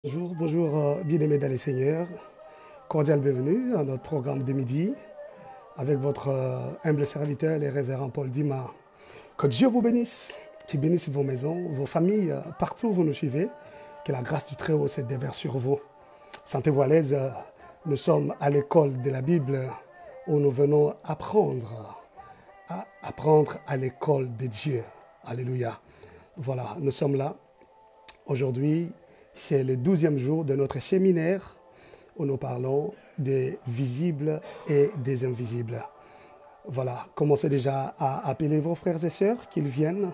Bonjour, bonjour, bien-aimés dans les Seigneurs. Cordial bienvenue à notre programme de midi avec votre humble serviteur, le révérend Paul Dima. Que Dieu vous bénisse, qu'il bénisse vos maisons, vos familles, partout où vous nous suivez. Que la grâce du Très-Haut se déverse sur vous. Sentez-vous à l'aise, nous sommes à l'école de la Bible où nous venons apprendre à l'école de Dieu. Alléluia. Voilà, nous sommes là. Aujourd'hui, c'est le 12e jour de notre séminaire où nous parlons des visibles et des invisibles. Voilà, commencez déjà à appeler vos frères et sœurs qu'ils viennent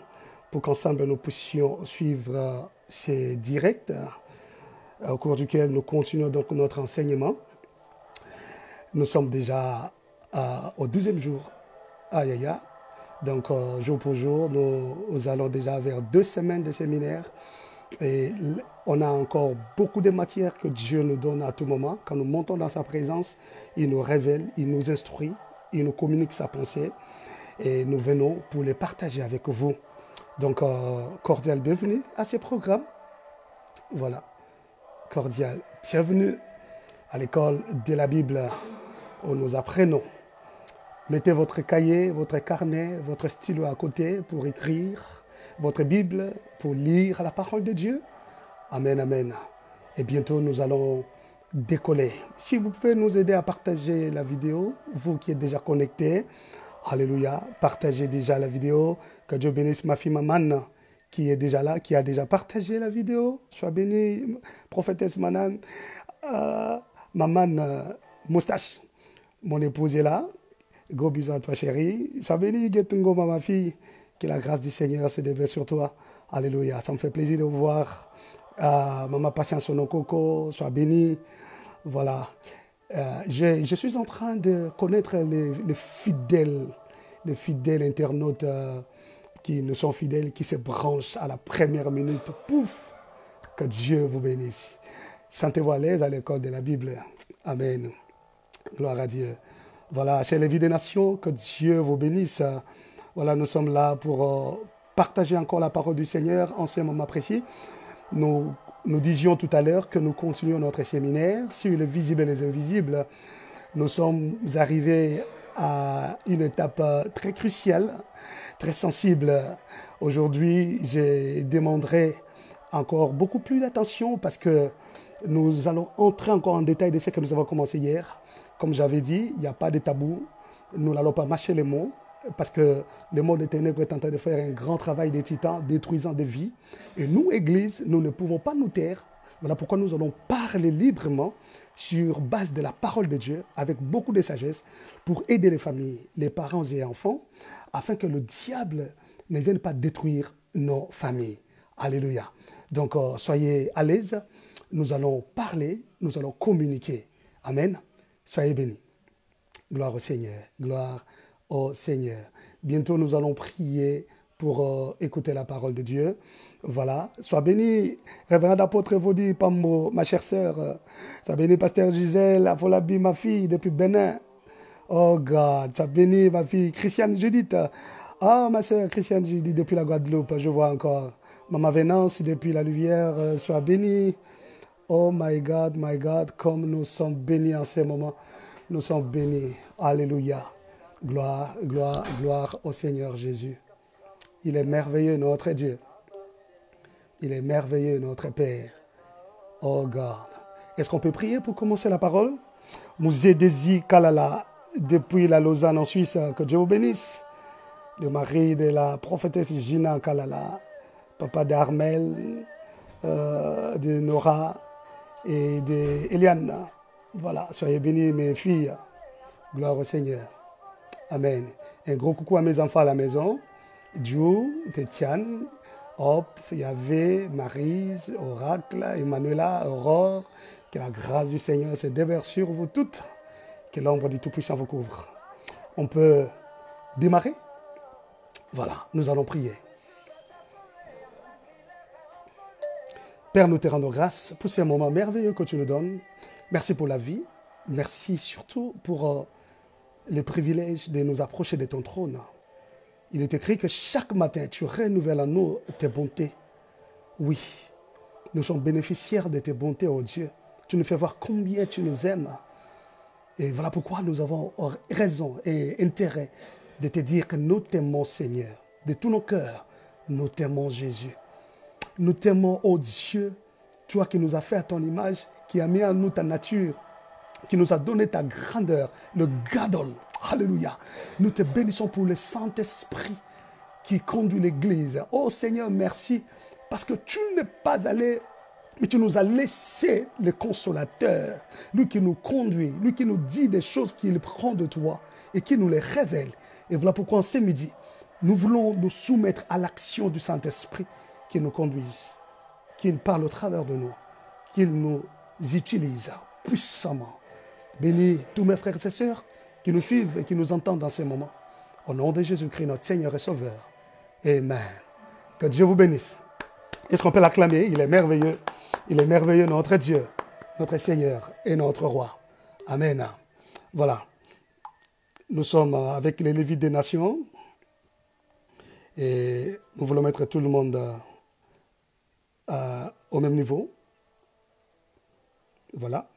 pour qu'ensemble nous puissions suivre ces directs au cours duquel nous continuons donc notre enseignement. Nous sommes déjà au 12e jour. Aïe, aïe, aïe. Donc, jour pour jour, nous allons déjà vers 2 semaines de séminaire. Et on a encore beaucoup de matières que Dieu nous donne à tout moment. Quand nous montons dans sa présence, il nous révèle, il nous instruit, il nous communique sa pensée. Et nous venons pour les partager avec vous. Donc, cordial bienvenue à ces programmes. Voilà, cordial bienvenue à l'école de la Bible où nous apprenons. Mettez votre cahier, votre carnet, votre stylo à côté pour écrire votre Bible, pour lire la parole de Dieu. Amen, amen. Et bientôt, nous allons décoller. Si vous pouvez nous aider à partager la vidéo, vous qui êtes déjà connectés, alléluia, partagez déjà la vidéo. Que Dieu bénisse ma fille Maman, qui est déjà là, qui a déjà partagé la vidéo. Sois bénie, prophétesse Manan, Maman Moustache. Mon épouse est là. Gros bisous à toi, chérie. Sois bénie, Getungo, ma fille. Que la grâce du Seigneur se déverse sur toi. Alléluia. Ça me fait plaisir de vous voir. Maman Patience Sonokoko, sois bénie. Voilà. Je suis en train de connaître les fidèles internautes qui nous sont fidèles, qui se branchent à la première minute. Pouf! Que Dieu vous bénisse. Sentez-vous à l'aise à l'école de la Bible. Amen. Gloire à Dieu. Voilà, chez les vies des nations, que Dieu vous bénisse. Voilà, nous sommes là pour partager encore la parole du Seigneur en ce moment précis. Nous disions tout à l'heure que nous continuons notre séminaire sur les visibles et les invisibles. Nous sommes arrivés à une étape très cruciale, très sensible. Aujourd'hui, je demanderai encore beaucoup plus d'attention parce que nous allons entrer encore en détail de ce que nous avons commencé hier. Comme j'avais dit, il n'y a pas de tabou. Nous n'allons pas mâcher les mots. Parce que le monde des ténèbres est en train de faire un grand travail des titans, détruisant des vies. Et nous, Église, nous ne pouvons pas nous taire. Voilà pourquoi nous allons parler librement sur base de la parole de Dieu, avec beaucoup de sagesse, pour aider les familles, les parents et enfants, afin que le diable ne vienne pas détruire nos familles. Alléluia. Donc, soyez à l'aise. Nous allons parler, nous allons communiquer. Amen. Soyez bénis. Gloire au Seigneur. Gloire au Seigneur. Bientôt, nous allons prier pour écouter la parole de Dieu. Voilà. Sois béni, révérend apôtre Vodi Pambo, ma chère sœur. Sois béni, pasteur Gisèle Afolabi, ma fille, depuis Bénin. Oh God. Sois béni, ma fille, Christiane Judith. Ah, ma sœur Christiane Judith, depuis la Guadeloupe, je vois encore. Maman Vénance, depuis la Louvière, sois béni. Oh my God, comme nous sommes bénis en ce moment. Nous sommes bénis. Alléluia. Gloire, gloire, gloire au Seigneur Jésus. Il est merveilleux, notre Dieu. Il est merveilleux, notre Père. Oh God. Est-ce qu'on peut prier pour commencer la parole? Mouzedezi Kalala, depuis la Lausanne en Suisse, que Dieu vous bénisse. Le mari de la prophétesse Gina Kalala, papa d'Armel, de Nora et d'Eliane. Voilà, soyez bénis mes filles. Gloire au Seigneur. Amen. Un gros coucou à mes enfants à la maison. Dieu, Tétiane, Hop, Yahvé, Maryse, Oracle, Emmanuela, Aurore. Que la grâce du Seigneur se déverse sur vous toutes. Que l'ombre du Tout-Puissant vous couvre. On peut démarrer? Voilà, nous allons prier. Père, nous te rendons grâce pour ces moments merveilleux que tu nous donnes. Merci pour la vie. Merci surtout pour le privilège de nous approcher de ton trône. Il est écrit que chaque matin, tu renouvelles en nous tes bontés. Oui, Nous sommes bénéficiaires de tes bontés, oh Dieu. Tu nous fais voir combien tu nous aimes. Et voilà pourquoi nous avons raison et intérêt de te dire que nous t'aimons, Seigneur. De tout nos cœurs, nous t'aimons, Jésus. Nous t'aimons, oh Dieu, toi qui nous as fait à ton image, qui a mis en nous ta nature, qui nous a donné ta grandeur, le Gadol. Alléluia. Nous te bénissons pour le Saint-Esprit qui conduit l'Église. Oh Seigneur, merci, parce que tu n'es pas allé, mais tu nous as laissé le consolateur, lui qui nous conduit, lui qui nous dit des choses qu'il prend de toi et qui nous les révèle. Et voilà pourquoi en ce midi, nous voulons nous soumettre à l'action du Saint-Esprit qui nous conduise, qu'il parle au travers de nous, qu'il nous utilise puissamment. Bénis tous mes frères et sœurs qui nous suivent et qui nous entendent dans ces moments. Au nom de Jésus-Christ, notre Seigneur et Sauveur. Amen. Que Dieu vous bénisse. Est-ce qu'on peut l'acclamer? Il est merveilleux. Il est merveilleux, notre Dieu, notre Seigneur et notre Roi. Amen. Voilà. Nous sommes avec les Lévites des Nations et nous voulons mettre tout le monde au même niveau. Voilà.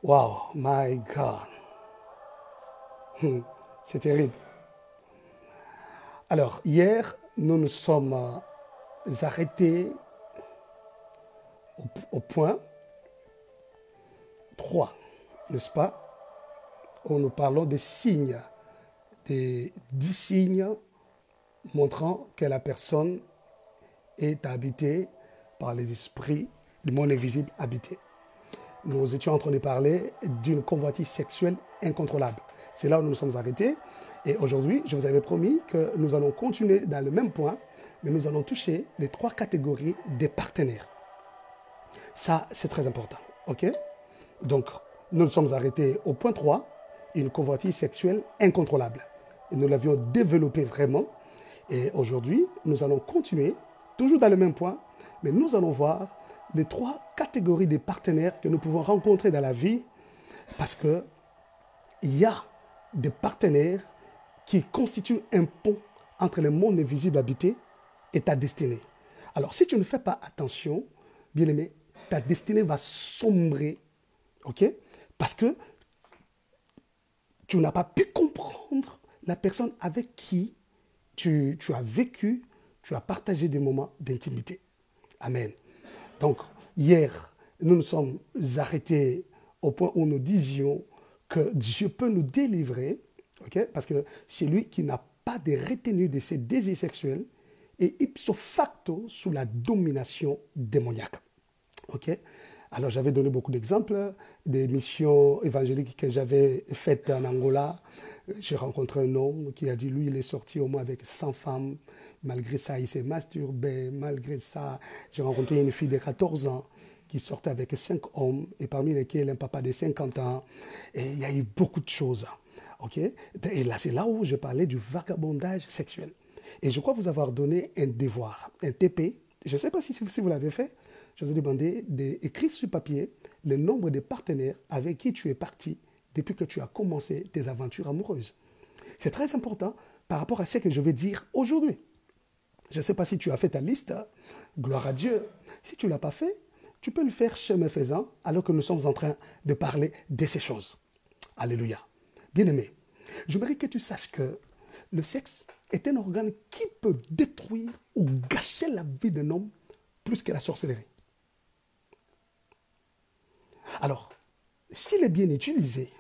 Wow, my God. C'est terrible. Alors, hier, nous nous sommes arrêtés au point 3, n'est-ce pas? Où nous parlons des signes, des 10 signes montrant que la personne est habitée par les esprits du monde invisible habité. Nous étions en train de parler d'une convoitise sexuelle incontrôlable. C'est là où nous nous sommes arrêtés. Et aujourd'hui, je vous avais promis que nous allons continuer dans le même point, mais nous allons toucher les 3 catégories des partenaires. Ça, c'est très important. OK? Donc, nous nous sommes arrêtés au point 3, une convoitise sexuelle incontrôlable. Et nous l'avions développé vraiment. Et aujourd'hui, nous allons continuer, toujours dans le même point, mais nous allons voir les 3 catégories de partenaires que nous pouvons rencontrer dans la vie, parce qu'il y a des partenaires qui constituent un pont entre le monde invisible habité et ta destinée. Alors, si tu ne fais pas attention, bien-aimé, ta destinée va sombrer, ok? Parce que tu n'as pas pu comprendre la personne avec qui tu as vécu, tu as partagé des moments d'intimité. Amen. Donc, hier, nous nous sommes arrêtés au point où nous disions que Dieu peut nous délivrer, okay? Parce que c'est lui qui n'a pas de retenue de ses désirs sexuels et ipso facto sous la domination démoniaque. Okay? Alors, j'avais donné beaucoup d'exemples des missions évangéliques que j'avais faites en Angola. J'ai rencontré un homme qui a dit, lui, il est sorti au moins avec 100 femmes. Malgré ça, il s'est masturbé. Malgré ça, j'ai rencontré une fille de 14 ans qui sortait avec 5 hommes, et parmi lesquels un papa de 50 ans. Et il y a eu beaucoup de choses. Okay? Et là, c'est là où je parlais du vagabondage sexuel. Et je crois vous avoir donné un devoir, un TP. Je ne sais pas si vous l'avez fait. Je vous ai demandé d'écrire sur papier le nombre de partenaires avec qui tu es parti depuis que tu as commencé tes aventures amoureuses. C'est très important par rapport à ce que je vais dire aujourd'hui. Je ne sais pas si tu as fait ta liste, gloire à Dieu. Si tu ne l'as pas fait, tu peux le faire chemin faisant alors que nous sommes en train de parler de ces choses. Alléluia. Bien-aimé, j'aimerais que tu saches que le sexe est un organe qui peut détruire ou gâcher la vie d'un homme plus que la sorcellerie. Alors, s'il est bien utilisé,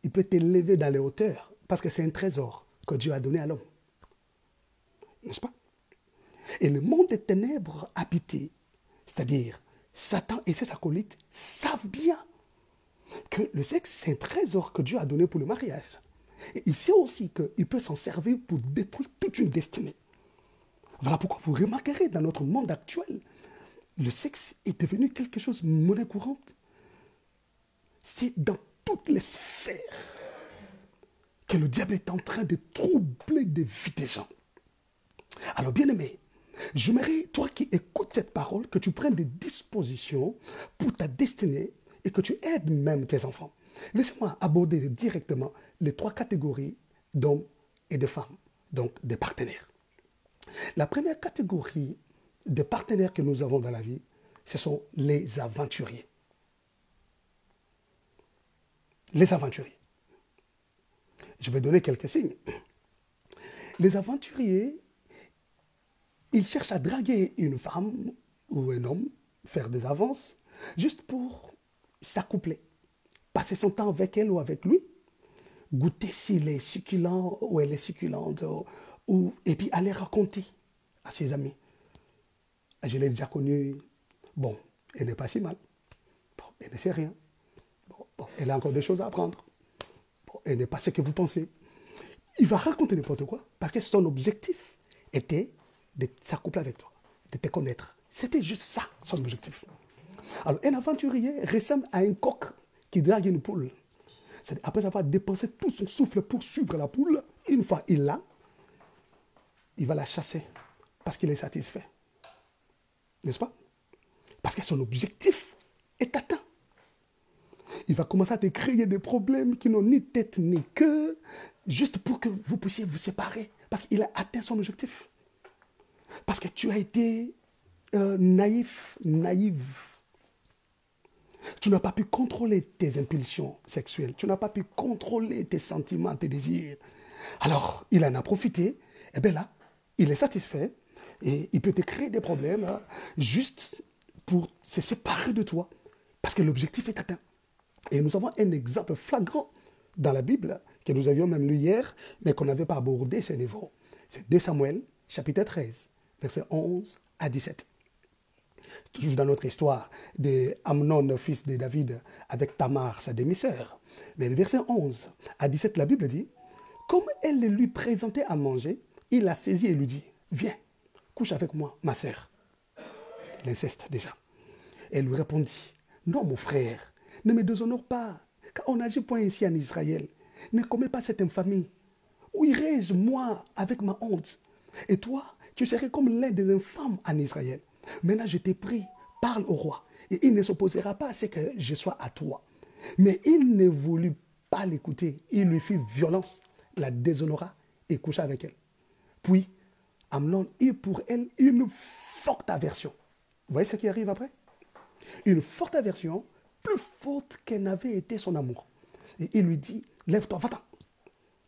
il peut t'élever dans les hauteurs parce que c'est un trésor que Dieu a donné à l'homme. N'est-ce pas? Et le monde des ténèbres habité, c'est-à-dire Satan et ses acolytes, savent bien que le sexe, c'est un trésor que Dieu a donné pour le mariage. Et il sait aussi qu'il peut s'en servir pour détruire toute une destinée. Voilà pourquoi vous remarquerez dans notre monde actuel, le sexe est devenu quelque chose de monnaie courante. C'est dans toutes les sphères que le diable est en train de troubler des vies des gens. Alors, bien-aimé, j'aimerais, toi qui écoutes cette parole, que tu prennes des dispositions pour ta destinée et que tu aides même tes enfants. Laisse-moi aborder directement les 3 catégories d'hommes et de femmes, donc des partenaires. La première catégorie des partenaires que nous avons dans la vie, ce sont les aventuriers. Les aventuriers. Je vais donner quelques signes. Les aventuriers, ils cherchent à draguer une femme ou un homme, faire des avances, juste pour s'accoupler, passer son temps avec elle ou avec lui, goûter s'il est succulent ou elle est succulente, et puis aller raconter à ses amis. Je l'ai déjà connue, bon, elle n'est pas si mal, bon, elle ne sait rien, bon, elle a encore des choses à apprendre, bon, elle n'est pas ce que vous pensez. Il va raconter n'importe quoi, parce que son objectif était de s'accoupler avec toi, de te connaître. C'était juste ça, son objectif. Alors, un aventurier ressemble à un coq qui drague une poule. Après avoir dépensé tout son souffle pour suivre la poule, une fois il l'a, il va la chasser parce qu'il est satisfait. N'est-ce pas? Parce que son objectif est atteint. Il va commencer à te créer des problèmes qui n'ont ni tête ni queue, juste pour que vous puissiez vous séparer. Parce qu'il a atteint son objectif. Parce que tu as été naïve. Tu n'as pas pu contrôler tes impulsions sexuelles. Tu n'as pas pu contrôler tes sentiments, tes désirs. Alors, il en a profité. Et bien là, il est satisfait. Et il peut te créer des problèmes juste pour se séparer de toi. Parce que l'objectif est atteint. Et nous avons un exemple flagrant dans la Bible, que nous avions même lu hier, mais qu'on n'avait pas abordé ce niveau. C'est 2 Samuel, chapitre 13, versets 11 à 17. Toujours dans notre histoire d'Amnon, fils de David, avec Tamar, sa demi-sœur. Mais le verset 11 à 17, la Bible dit, comme elle le lui présentait à manger, il la saisit et lui dit, viens, couche avec moi, ma sœur. L'inceste déjà. Elle lui répondit, non mon frère, ne me déshonore pas, car on n'agit point ici en Israël. Ne commets pas cette infamie. Où irai-je, moi, avec ma honte? Et toi, tu serais comme l'un des infâmes en Israël. Maintenant, je t'ai pris, parle au roi, et il ne s'opposera pas à ce que je sois à toi. Mais il ne voulut pas l'écouter. Il lui fit violence, la déshonora et coucha avec elle. Puis, Amnon eut pour elle une forte aversion. Vous voyez ce qui arrive après? Une forte aversion, plus forte qu'elle n'avait été son amour. Et il lui dit, lève-toi, va-t'en.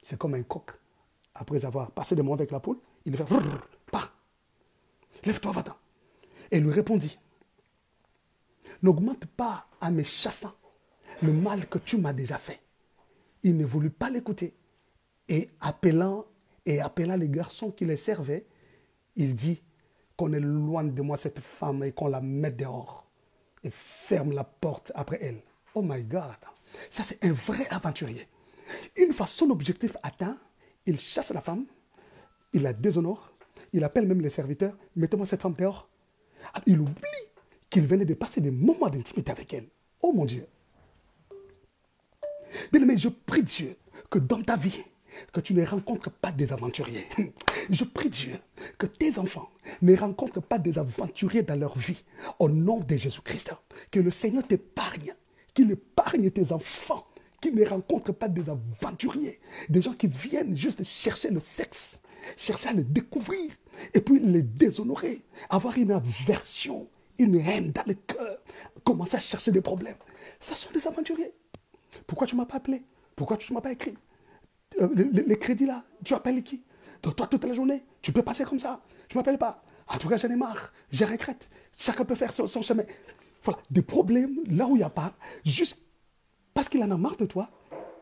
C'est comme un coq. Après avoir passé des mots avec la poule, il lui fait, pars. Lève-toi, va-t'en. Et lui répondit, n'augmente pas en me chassant le mal que tu m'as déjà fait. Il ne voulut pas l'écouter. Et appelant les garçons qui les servaient, il dit qu'on éloigne de moi cette femme et qu'on la mette dehors. Et ferme la porte après elle. Oh my God. Ça, c'est un vrai aventurier. Une fois son objectif atteint, il chasse la femme, il la déshonore, il appelle même les serviteurs, mettez-moi cette femme dehors. Alors, il oublie qu'il venait de passer des moments d'intimité avec elle. Oh mon Dieu. Bien aimé, je prie Dieu que dans ta vie, que tu ne rencontres pas des aventuriers. Je prie Dieu que tes enfants ne rencontrent pas des aventuriers dans leur vie. Au nom de Jésus-Christ, que le Seigneur t'épargne, qu'il épargne tes enfants, qu'ils ne rencontrent pas des aventuriers, des gens qui viennent juste chercher le sexe, chercher à le découvrir, et puis les déshonorer, avoir une aversion, une haine dans le cœur, commencer à chercher des problèmes. Ça sont des aventuriers. Pourquoi tu ne m'as pas appelé? Pourquoi tu ne m'as pas écrit? Les crédits là, tu appelles qui? Toi, toute la journée, tu peux passer comme ça. Tu ne m'appelles pas. En tout cas, j'en ai marre. Je regrette. Chacun peut faire son chemin. Voilà, des problèmes là où il n'y a pas, juste parce qu'il en a marre de toi,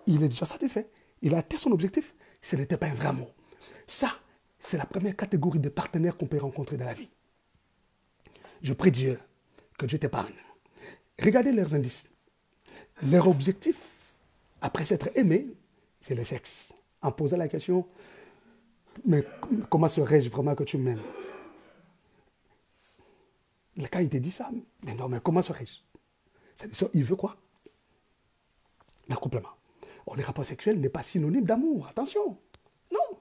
il est déjà satisfait. Il a atteint son objectif. Ce n'était pas un vrai amour. Ça, c'est la première catégorie de partenaires qu'on peut rencontrer dans la vie. Je prie Dieu que Dieu t'épargne. Regardez leurs indices. Leur objectif, après s'être aimé, c'est le sexe. En posant la question, mais comment serais-je vraiment que tu m'aimes? Quand il te dit ça, mais non, mais comment serais-je? Il veut quoi? L'accouplement. Le rapport sexuel n'est pas synonyme d'amour, attention. Non.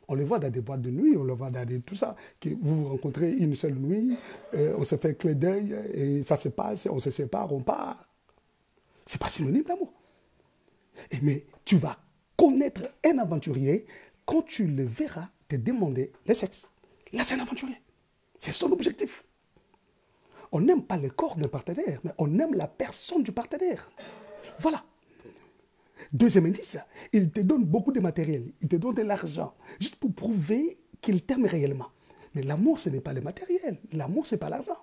On le voit dans des boîtes de nuit, on le voit dans tout ça. Que vous vous rencontrez une seule nuit, on se fait un clin d'œil, et ça se passe, on se sépare, on part. Ce n'est pas synonyme d'amour. Mais tu vas connaître un aventurier quand tu le verras te demander le sexe. Là, c'est un aventurier. C'est son objectif. On n'aime pas le corps d'un partenaire, mais on aime la personne du partenaire. Voilà. Deuxième indice, il te donne beaucoup de matériel, il te donne de l'argent, juste pour prouver qu'il t'aime réellement. Mais l'amour, ce n'est pas le matériel. L'amour, ce n'est pas l'argent.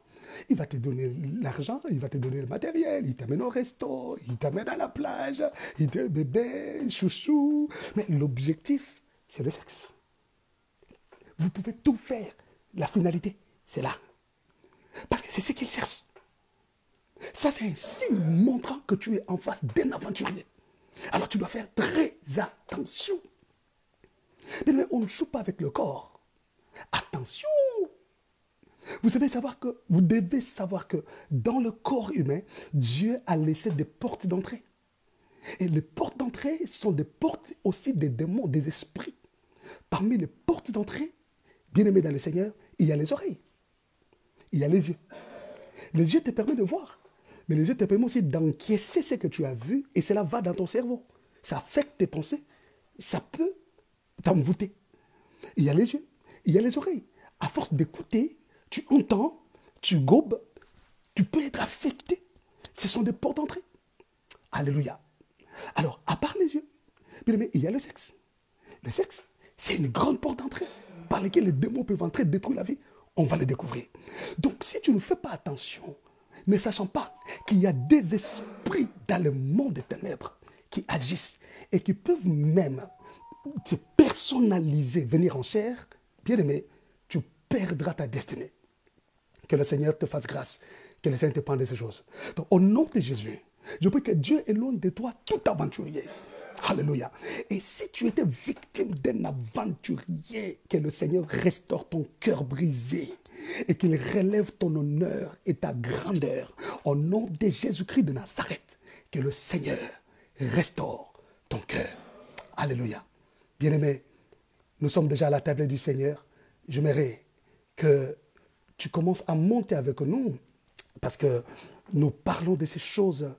Il va te donner l'argent, il va te donner le matériel, il t'amène au resto, il t'amène à la plage, il te dit bébé, chouchou. Mais l'objectif, c'est le sexe. Vous pouvez tout faire. La finalité, c'est là. Parce que c'est ce qu'il cherche. Ça, c'est un signe montrant que tu es en face d'un aventurier. Alors, tu dois faire très attention. Mais on ne joue pas avec le corps. Attention. Vous devez savoir que dans le corps humain, Dieu a laissé des portes d'entrée. Et les portes d'entrée sont des portes aussi des démons, des esprits. Parmi les portes d'entrée, bien aimé dans le Seigneur, il y a les oreilles. Il y a les yeux. Les yeux te permettent de voir. Mais les yeux te permettent aussi d'encaisser ce que tu as vu et cela va dans ton cerveau. Ça affecte tes pensées. Ça peut t'envoûter. Il y a les yeux. Il y a les oreilles. À force d'écouter, tu entends, tu gobes, tu peux être affecté. Ce sont des portes d'entrée. Alléluia. Alors, à part les yeux, il y a le sexe. Le sexe, c'est une grande porte d'entrée par laquelle les démons peuvent entrer, détruire la vie. On va le découvrir. Donc, si tu ne fais pas attention, ne sachant pas qu'il y a des esprits dans le monde des ténèbres qui agissent et qui peuvent même se personnaliser, venir en chair, bien aimé, tu perdras ta destinée. Que le Seigneur te fasse grâce, que le Seigneur te prenne de ces choses. Donc, au nom de Jésus, je prie que Dieu éloigne de toi tout aventurier. Alléluia. Et si tu étais victime d'un aventurier, que le Seigneur restaure ton cœur brisé et qu'il relève ton honneur et ta grandeur. Au nom de Jésus-Christ de Nazareth, que le Seigneur restaure ton cœur. Alléluia. Bien-aimé, nous sommes déjà à la table du Seigneur. J'aimerais que tu commences à monter avec nous parce que nous parlons de ces choses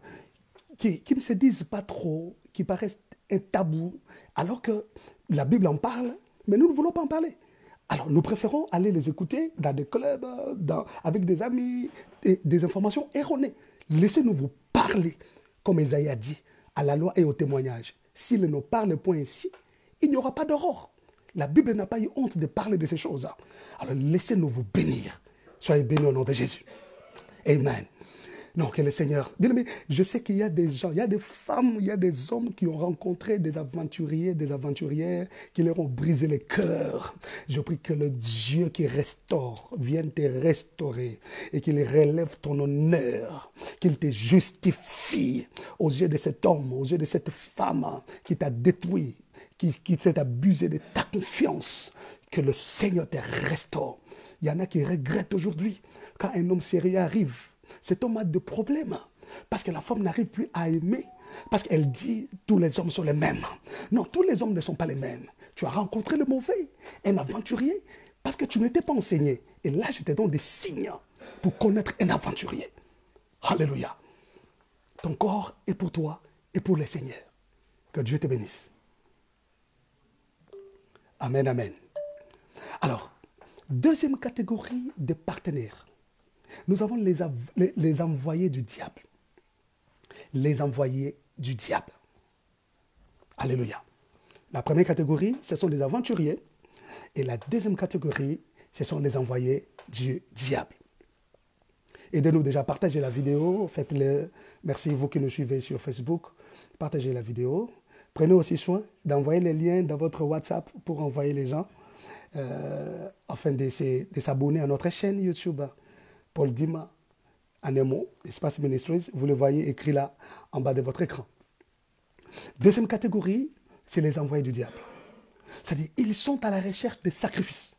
qui ne se disent pas trop, qui paraissent un tabou, alors que la Bible en parle, mais nous ne voulons pas en parler. Alors, nous préférons aller les écouter dans des clubs, avec des amis, et des informations erronées. Laissez-nous vous parler, comme Isaïe a dit, à la loi et au témoignage. S'il ne parle point ainsi, il n'y aura pas d'aurore. La Bible n'a pas eu honte de parler de ces choses. Alors, laissez-nous vous bénir. Soyez bénis au nom de Jésus. Amen. Non, que le Seigneur... Bien aimé, je sais qu'il y a des gens, il y a des femmes, il y a des hommes qui ont rencontré des aventuriers, des aventurières, qui leur ont brisé le cœur. Je prie que le Dieu qui restaure vienne te restaurer et qu'il relève ton honneur, qu'il te justifie aux yeux de cet homme, aux yeux de cette femme qui t'a détruit, qui s'est abusé de ta confiance. Que le Seigneur te restaure. Il y en a qui regrettent aujourd'hui quand un homme sérieux arrive. Cet homme a des problèmes parce que la femme n'arrive plus à aimer, parce qu'elle dit tous les hommes sont les mêmes. Non, tous les hommes ne sont pas les mêmes. Tu as rencontré le mauvais, un aventurier, parce que tu n'étais pas enseigné. Et là, je te donne des signes pour connaître un aventurier. Alléluia. Ton corps est pour toi et pour le Seigneur. Que Dieu te bénisse. Amen, amen. Alors, deuxième catégorie de partenaires. Nous avons les envoyés du diable. Les envoyés du diable. Alléluia. La première catégorie, ce sont les aventuriers. Et la deuxième catégorie, ce sont les envoyés du diable. Aidez-nous déjà à partager la vidéo. Faites-le. Merci vous qui nous suivez sur Facebook. Partagez la vidéo. Prenez aussi soin d'envoyer les liens dans votre WhatsApp pour envoyer les gens afin de s'abonner à notre chaîne YouTube. Paul Dima, en un mot, Espace Ministries, vous le voyez écrit là en bas de votre écran. Deuxième catégorie, c'est les envoyés du diable. C'est-à-dire, ils sont à la recherche des sacrifices,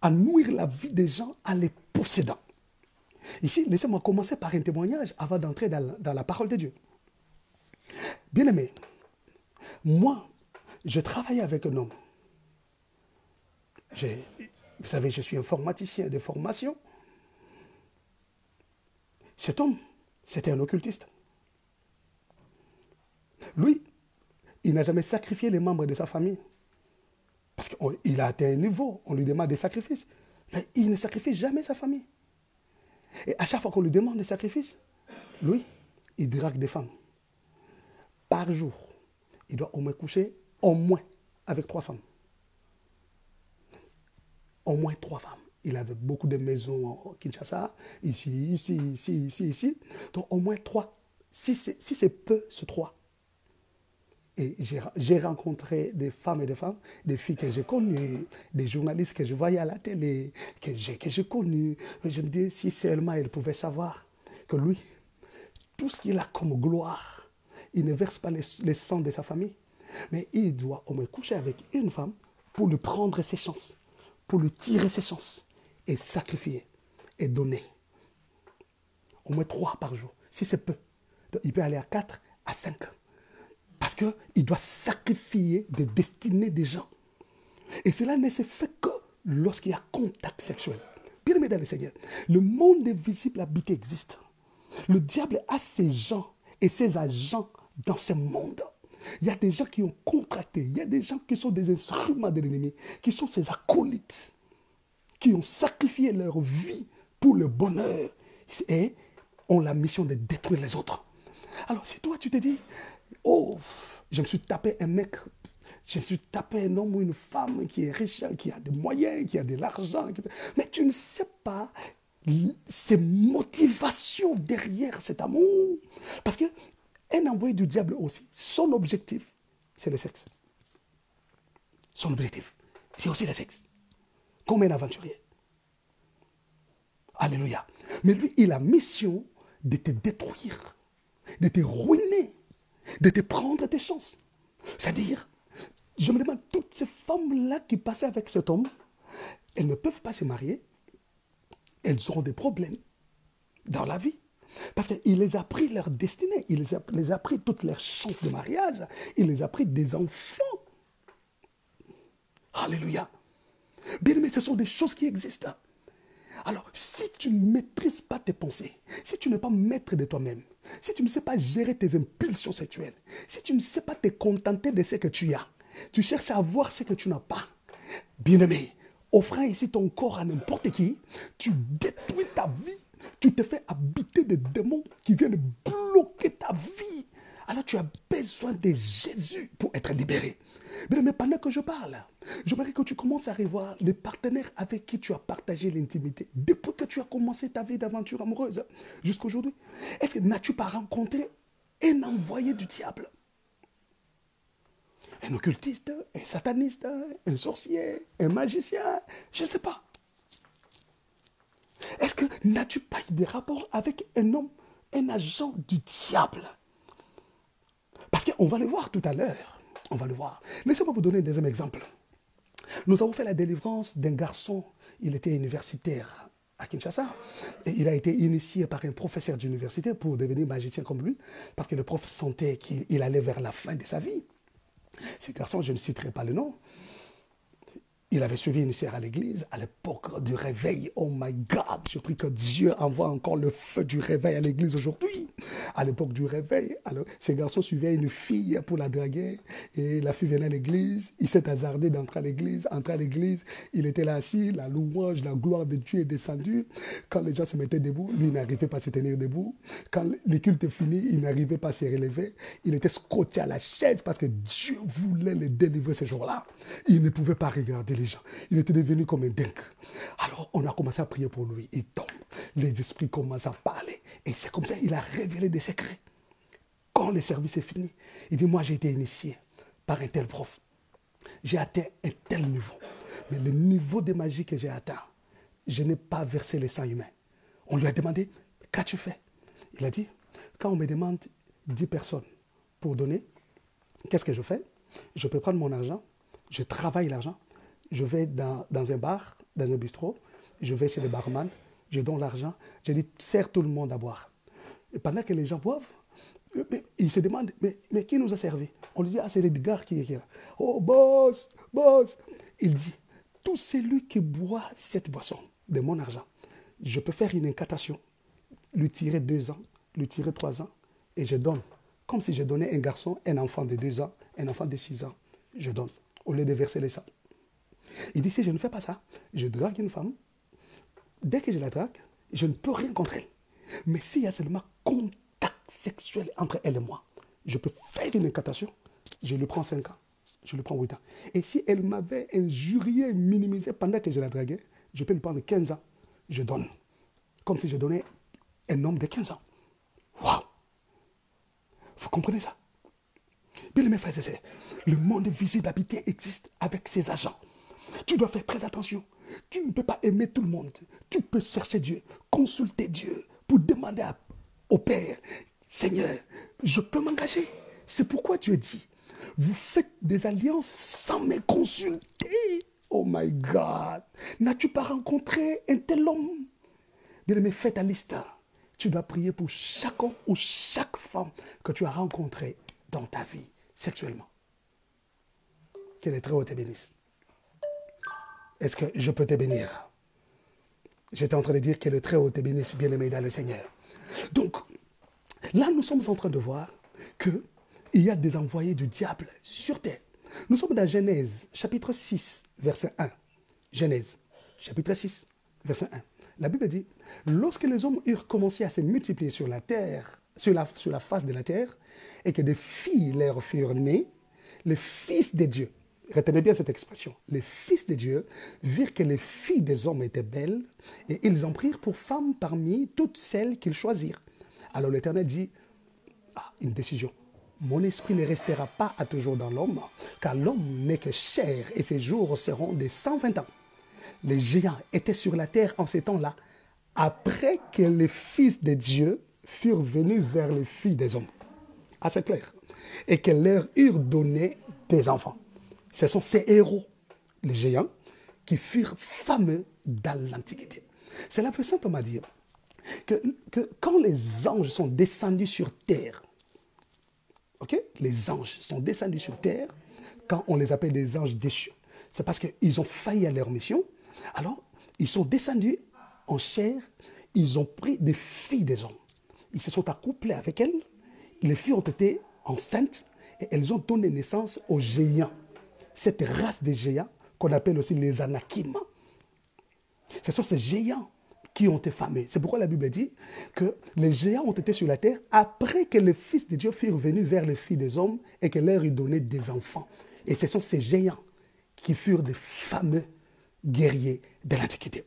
à nourrir la vie des gens en les possédant. Ici, laissez-moi commencer par un témoignage avant d'entrer dans la parole de Dieu. Bien-aimé, moi, je travaillais avec un homme. Vous savez, je suis informaticien de formation. Cet homme, c'était un occultiste. Lui, il n'a jamais sacrifié les membres de sa famille. Parce qu'il a atteint un niveau, on lui demande des sacrifices. Mais il ne sacrifie jamais sa famille. Et à chaque fois qu'on lui demande des sacrifices, lui, il drague des femmes. Par jour, il doit au moins coucher, au moins, avec 3 femmes. Au moins 3 femmes. Il avait beaucoup de maisons au Kinshasa, ici. Donc au moins 3. Si c'est peu, c'est 3. Et j'ai rencontré des femmes et des femmes, des filles que j'ai connues, des journalistes que je voyais à la télé, que j'ai connues. Je me dis, si seulement elles pouvaient savoir que lui, tout ce qu'il a comme gloire, il ne verse pas les sangs de sa famille, mais il doit au moins coucher avec une femme pour lui prendre ses chances, pour lui tirer ses chances, et sacrifier, et donner. Au moins 3 par jour, si c'est peu. Donc, il peut aller à 4, à 5. Parce qu'il doit sacrifier des destinées des gens. Et cela ne se fait que lorsqu'il y a contact sexuel. Bien aimé dans le Seigneur, le monde invisible habité existe. Le diable a ses gens et ses agents dans ce monde. Il y a des gens qui ont contracté, il y a des gens qui sont des instruments de l'ennemi, qui sont ses acolytes, qui ont sacrifié leur vie pour le bonheur et ont la mission de détruire les autres. Alors si toi tu te dis, oh, je me suis tapé un mec, je me suis tapé un homme ou une femme qui est riche, qui a des moyens, qui a de l'argent, mais tu ne sais pas ses motivations derrière cet amour. Parce qu'un envoyé du diable aussi, son objectif, c'est le sexe. Son objectif, c'est aussi le sexe. Comme un aventurier. Alléluia. Mais lui, il a mission de te détruire, de te ruiner, de te prendre tes chances. C'est-à-dire, je me demande, toutes ces femmes-là qui passaient avec cet homme, elles ne peuvent pas se marier, elles auront des problèmes dans la vie. Parce qu'il les a pris leur destinée, il les a pris toutes leurs chances de mariage, il les a pris des enfants. Alléluia. Bien aimé, ce sont des choses qui existent. Alors, si tu ne maîtrises pas tes pensées, si tu n'es pas maître de toi-même, si tu ne sais pas gérer tes impulsions sexuelles, si tu ne sais pas te contenter de ce que tu as, tu cherches à avoir ce que tu n'as pas. Bien-aimé, offrant ici ton corps à n'importe qui, tu détruis ta vie, tu te fais habiter des démons qui viennent bloquer ta vie. Alors tu as besoin de Jésus pour être libéré. Mais pendant que je parle, j'aimerais que tu commences à revoir les partenaires avec qui tu as partagé l'intimité depuis que tu as commencé ta vie d'aventure amoureuse jusqu'à aujourd'hui. Est-ce que n'as-tu pas rencontré un envoyé du diable? Un occultiste, un sataniste, un sorcier, un magicien, je ne sais pas. Est-ce que n'as-tu pas eu des rapports avec un homme, un agent du diable? Parce qu'on va le voir tout à l'heure. On va le voir. Laissez-moi vous donner un deuxième exemple. Nous avons fait la délivrance d'un garçon. Il était universitaire à Kinshasa. Et il a été initié par un professeur d'université pour devenir magicien comme lui. Parce que le prof sentait qu'il allait vers la fin de sa vie. Ce garçon, je ne citerai pas le nom. Il avait suivi une sœur à l'église à l'époque du réveil. Oh my God, je prie que Dieu envoie encore le feu du réveil à l'église aujourd'hui. À l'époque du réveil, alors, ces garçons suivaient une fille pour la draguer. Et la fille venait à l'église. Il s'est hasardé d'entrer à l'église. Entrer à l'église, il était là assis. La louange, la gloire de Dieu est descendue. Quand les gens se mettaient debout, lui n'arrivait pas à se tenir debout. Quand le culte est fini, il n'arrivait pas à se relever. Il était scotché à la chaise parce que Dieu voulait le délivrer ce jour-là. Il ne pouvait pas regarder les gens. Il était devenu comme un dingue. Alors, on a commencé à prier pour lui. Il tombe. Les esprits commencent à parler. Et c'est comme ça qu'il a révélé des secrets. Quand le service est fini, il dit, moi j'ai été initié par un tel prof. J'ai atteint un tel niveau. Mais le niveau de magie que j'ai atteint, je n'ai pas versé le sang humain. On lui a demandé, qu'as-tu fait? Il a dit, quand on me demande 10 personnes pour donner, qu'est-ce que je fais? Je peux prendre mon argent, je travaille l'argent, je vais dans un bar, dans un bistrot, je vais chez le barman, je donne l'argent, je dis, sers tout le monde à boire. Et pendant que les gens boivent, ils se demandent, mais qui nous a servi? On lui dit, ah, c'est l'Edgar qui est là. Oh, boss, boss. Il dit, tout celui qui boit cette boisson de mon argent, je peux faire une incantation, lui tirer 2 ans, lui tirer 3 ans, et je donne. Comme si je donnais un garçon, un enfant de 2 ans, un enfant de 6 ans, je donne, au lieu de verser les sangs. Il dit, si je ne fais pas ça, je drague une femme, dès que je la drague, je ne peux rien contre elle. Mais s'il y a seulement contact sexuel entre elle et moi, je peux faire une incantation, je lui prends 5 ans, je lui prends 8 ans. Et si elle m'avait injurié, minimisé pendant que je la draguais, je peux lui prendre 15 ans, je donne. Comme si je donnais un homme de 15 ans. Waouh! Vous comprenez ça? Bien mes frères et sœurs, le monde visible habité existe avec ses agents. Tu dois faire très attention. Tu ne peux pas aimer tout le monde. Tu peux chercher Dieu, consulter Dieu pour demander au Père, Seigneur, je peux m'engager. C'est pourquoi Dieu dit, vous faites des alliances sans me consulter. Oh my God! N'as-tu pas rencontré un tel homme? Bien-aimé, fais ta liste. Tu dois prier pour chaque homme ou chaque femme que tu as rencontré dans ta vie sexuellement. Que les Très-Hauts te bénissent. Est-ce que je peux te bénir? J'étais en train de dire que le Très-Haut te bénisse, bien-aimé dans le Seigneur. Donc, là, nous sommes en train de voir qu'il y a des envoyés du diable sur terre. Nous sommes dans Genèse, chapitre 6, verset 1. Genèse, chapitre 6, verset 1. La Bible dit, lorsque les hommes eurent commencé à se multiplier sur la terre, sur la face de la terre, et que des filles leur furent nées, les fils de Dieu, retenez bien cette expression, les fils de Dieu virent que les filles des hommes étaient belles, et ils en prirent pour femmes parmi toutes celles qu'ils choisirent. Alors l'Éternel dit, une décision. Mon esprit ne restera pas à toujours dans l'homme, car l'homme n'est que chair et ses jours seront de 120 ans. Les géants étaient sur la terre en ces temps-là, après que les fils de Dieu furent venus vers les filles des hommes. C'est clair. Et que leur eurent donné des enfants. Ce sont ces héros, les géants, qui furent fameux dans l'Antiquité. Cela veut simplement dire que quand les anges sont descendus sur terre, les anges sont descendus sur terre, quand on les appelle des anges déchus, c'est parce qu'ils ont failli à leur mission. Alors, ils sont descendus en chair, ils ont pris des filles des hommes. Ils se sont accouplés avec elles, les filles ont été enceintes et elles ont donné naissance aux géants. Cette race des géants qu'on appelle aussi les Anakim. Ce sont ces géants qui ont été fameux. C'est pourquoi la Bible dit que les géants ont été sur la terre après que les fils de Dieu furent venus vers les filles des hommes et que leur eut donné des enfants. Et ce sont ces géants qui furent des fameux guerriers de l'Antiquité.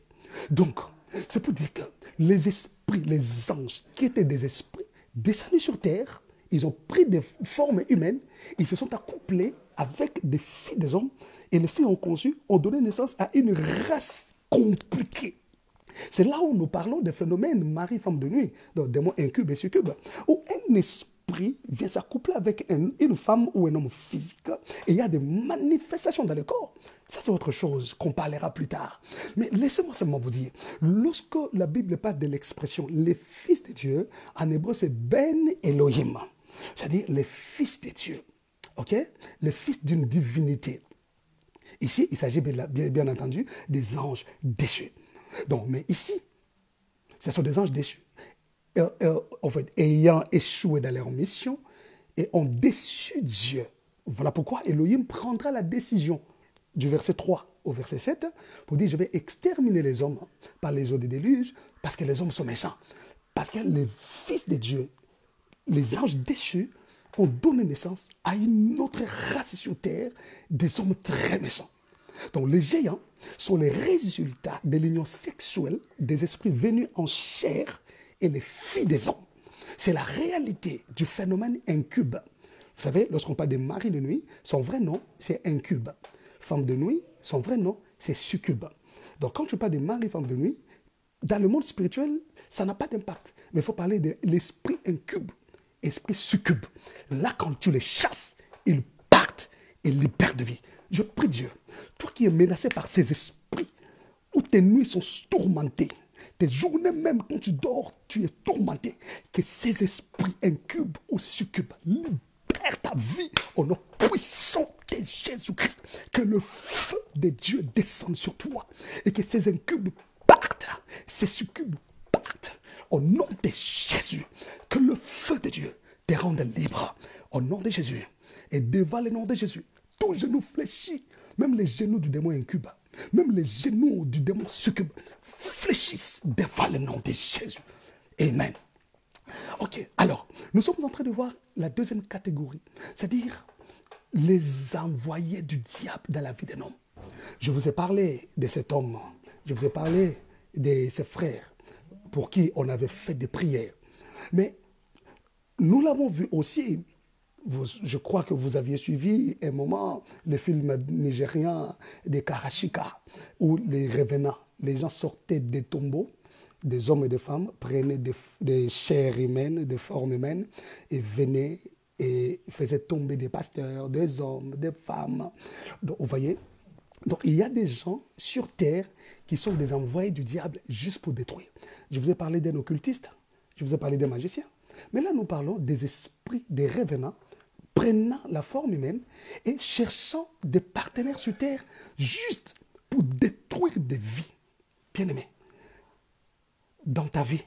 Donc, c'est pour dire que les esprits, les anges, qui étaient des esprits, descendus sur terre, ils ont pris des formes humaines, ils se sont accouplés avec des filles des hommes, et les filles ont conçu, ont donné naissance à une race compliquée. C'est là où nous parlons des phénomènes mari-femme de nuit, donc des mots incube et succube, où un esprit vient s'accoupler avec une femme ou un homme physique, et il y a des manifestations dans le corps. Ça, c'est autre chose qu'on parlera plus tard. Mais laissez-moi seulement vous dire, lorsque la Bible parle de l'expression « les fils de Dieu », en hébreu, c'est « Ben Elohim », c'est-à-dire les fils de Dieu, les fils d'une divinité. Ici, il s'agit bien entendu des anges déchus. Donc, mais ici, ce sont des anges déchus, en fait, ayant échoué dans leur mission et ont déçu Dieu. Voilà pourquoi Elohim prendra la décision du verset 3 au verset 7 pour dire, je vais exterminer les hommes par les eaux des déluges parce que les hommes sont méchants. Parce que les fils de Dieu, les anges déchus, ont donné naissance à une autre race sur terre, des hommes très méchants. Donc les géants sont les résultats de l'union sexuelle des esprits venus en chair et les filles des hommes. C'est la réalité du phénomène incube. Vous savez, lorsqu'on parle de mari de nuit, son vrai nom, c'est incube. Femme de nuit, son vrai nom, c'est succube. Donc quand tu parles de mari, femme de nuit, dans le monde spirituel, ça n'a pas d'impact. Mais il faut parler de l'esprit incube, esprit succube. Là, quand tu les chasses, ils partent et libèrent de vie. Je prie Dieu, toi qui es menacé par ces esprits, où tes nuits sont tourmentées, tes journées même quand tu dors, tu es tourmenté, que ces esprits incubes ou succubes libèrent ta vie au nom puissant de Jésus-Christ. Que le feu de Dieu descende sur toi et que ces incubes partent, ces succubes partent au nom de Jésus. Que le feu de Dieu te rende libre au nom de Jésus. Et devant le nom de Jésus, tout genou fléchit, même les genoux du démon incube, Même les genoux du démon succube fléchissent devant le nom de Jésus. Amen. Ok, alors, nous sommes en train de voir la deuxième catégorie, c'est-à-dire les envoyés du diable dans la vie d'un homme. Je vous ai parlé de cet homme, je vous ai parlé de ses frères pour qui on avait fait des prières. Mais nous l'avons vu aussi, je crois que vous aviez suivi un moment le film nigérien de Karashika, où les revenants, les gens sortaient des tombeaux, des hommes et des femmes, prenaient des chairs humaines, des formes humaines, et venaient et faisaient tomber des pasteurs, des hommes, des femmes. Donc, vous voyez, donc il y a des gens sur terre qui sont des envoyés du diable juste pour détruire. Je vous ai parlé d'un occultiste, je vous ai parlé des magiciens, mais là nous parlons des esprits, des revenants, prenant la forme humaine et cherchant des partenaires sur terre juste pour détruire des vies. Bien-aimés, dans ta vie,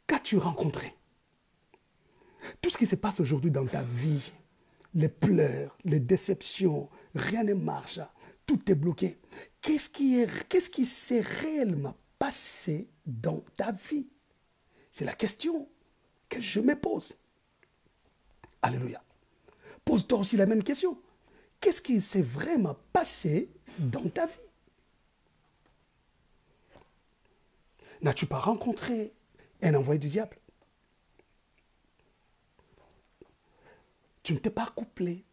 qu'as-tu rencontré? Tout ce qui se passe aujourd'hui dans ta vie, les pleurs, les déceptions, rien ne marche, tout est bloqué. Qu'est-ce qui s'est réellement passé dans ta vie? C'est la question que je me pose. Alléluia. Pose-toi aussi la même question. Qu'est-ce qui s'est vraiment passé dans ta vie? N'as-tu pas rencontré un envoyé du diable? Tu ne t'es pas couplé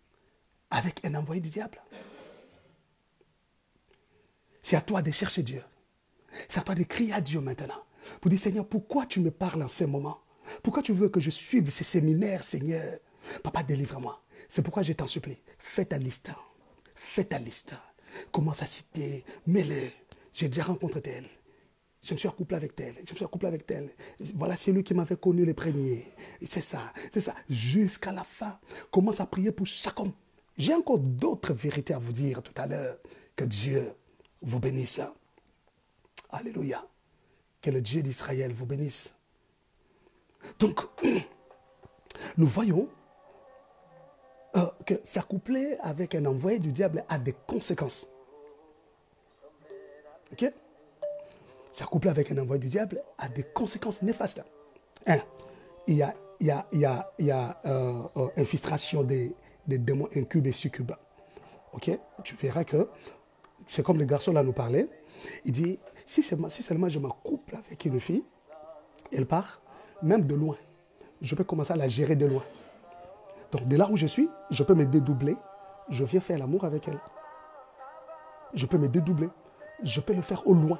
avec un envoyé du diable? C'est à toi de chercher Dieu. C'est à toi de crier à Dieu maintenant. Pour dire, Seigneur, pourquoi tu me parles en ce moment? Pourquoi tu veux que je suive ces séminaires, Seigneur? Papa, délivre-moi. C'est pourquoi je t'en supplie. Fais ta liste. Fais ta liste. Commence à citer. Mets-le. J'ai déjà rencontré tel. Je me suis accouplé avec tel. Je me suis accouplé avec tel. Voilà, c'est lui qui m'avait connu les premiers. C'est ça. C'est ça. Jusqu'à la fin. Commence à prier pour chaque homme. J'ai encore d'autres vérités à vous dire tout à l'heure. Que Dieu vous bénisse. Alléluia. Que le Dieu d'Israël vous bénisse. Donc, nous voyons que s'accoupler avec un envoyé du diable a des conséquences. Ok? S'accoupler avec un envoyé du diable a des conséquences néfastes. Un, il y a infiltration des démons incubes et succubes. Ok? Tu verras que c'est comme le garçon là nous parlait. Il dit, si seulement je m'accouple avec une fille, elle part, même de loin. Je peux commencer à la gérer de loin. Donc, de là où je suis, je peux me dédoubler. Je viens faire l'amour avec elle. Je peux me dédoubler. Je peux le faire au loin.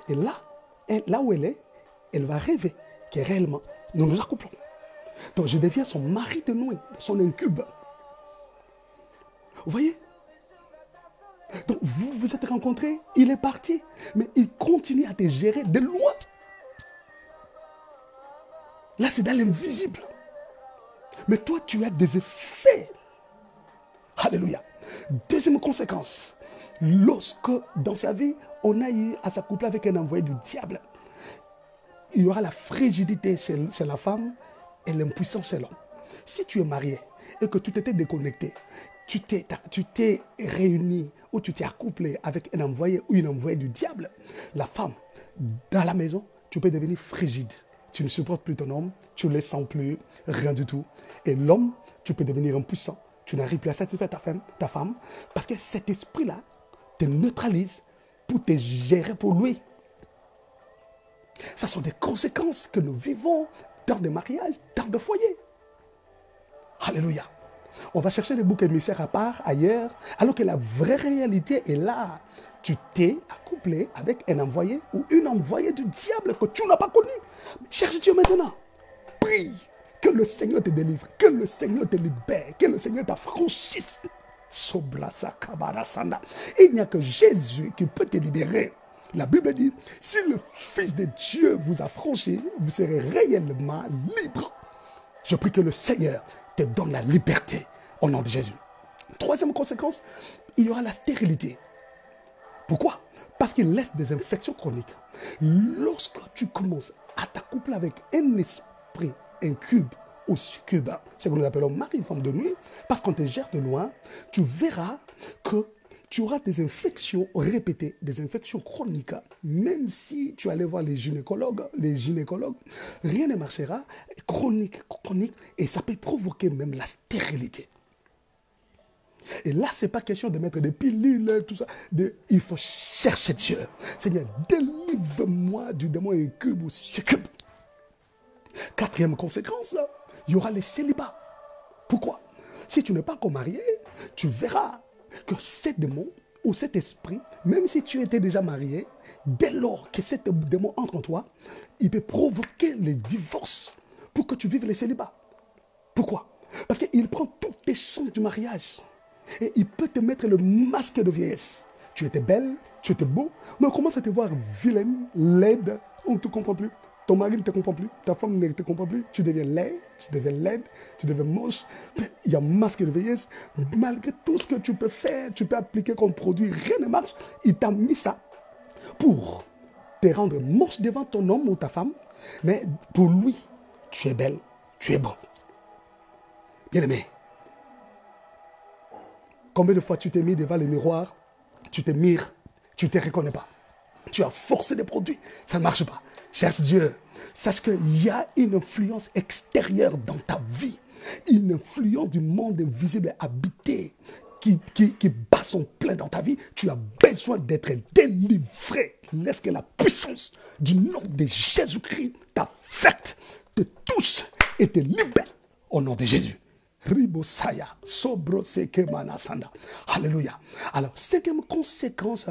Et là où elle est, elle va rêver que réellement, nous nous accouplons. Donc, je deviens son mari de nuit, son incube. Vous voyez? Donc, vous vous êtes rencontrés, il est parti. Mais il continue à te gérer de loin. Là, c'est dans l'invisible. Mais toi, tu as des effets. Alléluia. Deuxième conséquence. Lorsque, dans sa vie, on a eu à s'accoupler avec un envoyé du diable, il y aura la frigidité chez la femme et l'impuissance chez l'homme. Si tu es marié et que tu t'étais déconnecté, tu t'es réuni ou tu t'es accouplé avec un envoyé ou une envoyée du diable, la femme, dans la maison, tu peux devenir frigide. Tu ne supportes plus ton homme, tu ne le sens plus, rien du tout. Et l'homme, tu peux devenir impuissant. Tu n'arrives plus à satisfaire ta femme parce que cet esprit-là te neutralise pour te gérer pour lui. Ce sont des conséquences que nous vivons dans des mariages, dans des foyers. Alléluia. On va chercher des boucs émissaires à part, ailleurs, alors que la vraie réalité est là. Tu t'es accouplé avec un envoyé ou une envoyée du diable que tu n'as pas connu. Cherche Dieu maintenant. Prie que le Seigneur te délivre, que le Seigneur te libère, que le Seigneur t'affranchisse. Il n'y a que Jésus qui peut te libérer. La Bible dit, si le Fils de Dieu vous affranchit, vous serez réellement libre. Je prie que le Seigneur te donne la liberté au nom de Jésus. Troisième conséquence, il y aura la stérilité. Pourquoi? Parce qu'il laisse des infections chroniques. Lorsque tu commences à t'accoupler avec un esprit incube ou succube, c'est ce que nous appelons mari, femme de nuit, parce qu'on te gère de loin, tu verras que tu auras des infections répétées, des infections chroniques. Même si tu allais voir les gynécologues, rien ne marchera. Chronique, et ça peut provoquer même la stérilité. Et là, ce n'est pas question de mettre des pilules, tout ça. Il faut chercher Dieu. Seigneur, délivre-moi du démon incube ou succube. Quatrième conséquence, il y aura les célibats. Pourquoi? Si tu n'es pas encore marié, tu verras que cet démon ou cet esprit, même si tu étais déjà marié, dès lors que cet démon entre en toi, il peut provoquer le divorce pour que tu vives les célibats. Pourquoi? Parce qu'il prend toutes tes chances du mariage et il peut te mettre le masque de vieillesse. Tu étais belle, tu étais beau, mais on commence à te voir vilaine, laide, on ne te comprend plus. Ton mari ne te comprend plus, ta femme ne te comprend plus, tu deviens laide, tu deviens moche, il y a un masque de vieillesse. Malgré tout ce que tu peux faire, tu peux appliquer comme produit, rien ne marche. Il t'a mis ça pour te rendre moche devant ton homme ou ta femme, mais pour lui, tu es belle, tu es beau. Bien-aimé, combien de fois tu t'es mis devant le miroir, tu te mires, tu ne te reconnais pas. Tu as forcé des produits, ça ne marche pas. Cherche Dieu. Sache qu'il y a une influence extérieure dans ta vie. Une influence du monde invisible habité qui bat son plein dans ta vie. Tu as besoin d'être délivré. Laisse que la puissance du nom de Jésus-Christ t'affecte, te touche et te libère au nom de Jésus. Ribosaya, sobroseke manasanda. Alléluia. Alors, cinquième conséquence,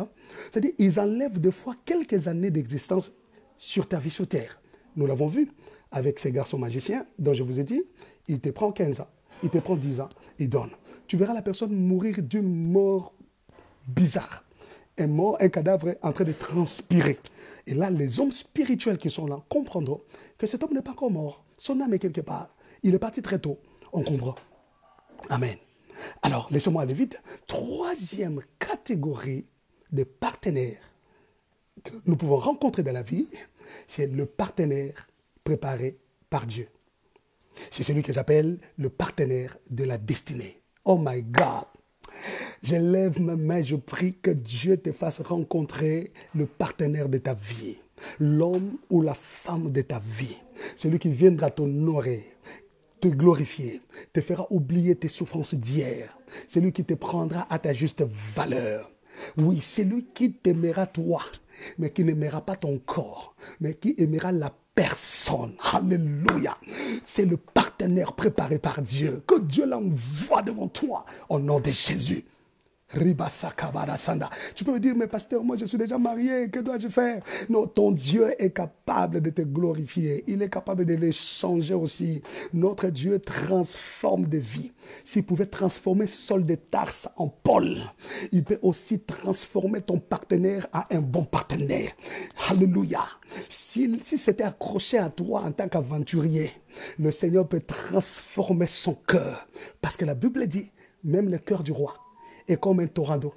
c'est-à-dire ils enlèvent des fois quelques années d'existence sur ta vie sur terre. Nous l'avons vu avec ces garçons magiciens dont je vous ai dit, il te prend 15 ans, il te prend 10 ans, il donne. Tu verras la personne mourir d'une mort bizarre. Un cadavre en train de transpirer. Et là, les hommes spirituels qui sont là comprendront que cet homme n'est pas encore mort. Son âme est quelque part. Il est parti très tôt. On comprend. Amen. Alors, laissez-moi aller vite. Troisième catégorie de partenaires que nous pouvons rencontrer dans la vie, c'est le partenaire préparé par Dieu. C'est celui que j'appelle le partenaire de la destinée. Oh my God! Je lève ma main, je prie que Dieu te fasse rencontrer le partenaire de ta vie, l'homme ou la femme de ta vie, celui qui viendra t'honorer, te glorifier, te fera oublier tes souffrances d'hier, celui qui te prendra à ta juste valeur. Oui, c'est lui qui t'aimera toi, mais qui n'aimera pas ton corps, mais qui aimera la personne. Alléluia. C'est le partenaire préparé par Dieu. Que Dieu l'envoie devant toi au nom de Jésus. Tu peux me dire, mais pasteur, moi je suis déjà marié, que dois-je faire? Non, ton Dieu est capable de te glorifier. Il est capable de les changer aussi. Notre Dieu transforme des vies. S'il pouvait transformer Saul de Tarse en Paul, il peut aussi transformer ton partenaire à un bon partenaire. Alléluia. Si c'était accroché à toi en tant qu'aventurier, le Seigneur peut transformer son cœur. Parce que la Bible dit, même le cœur du roi est comme un torrent d'eau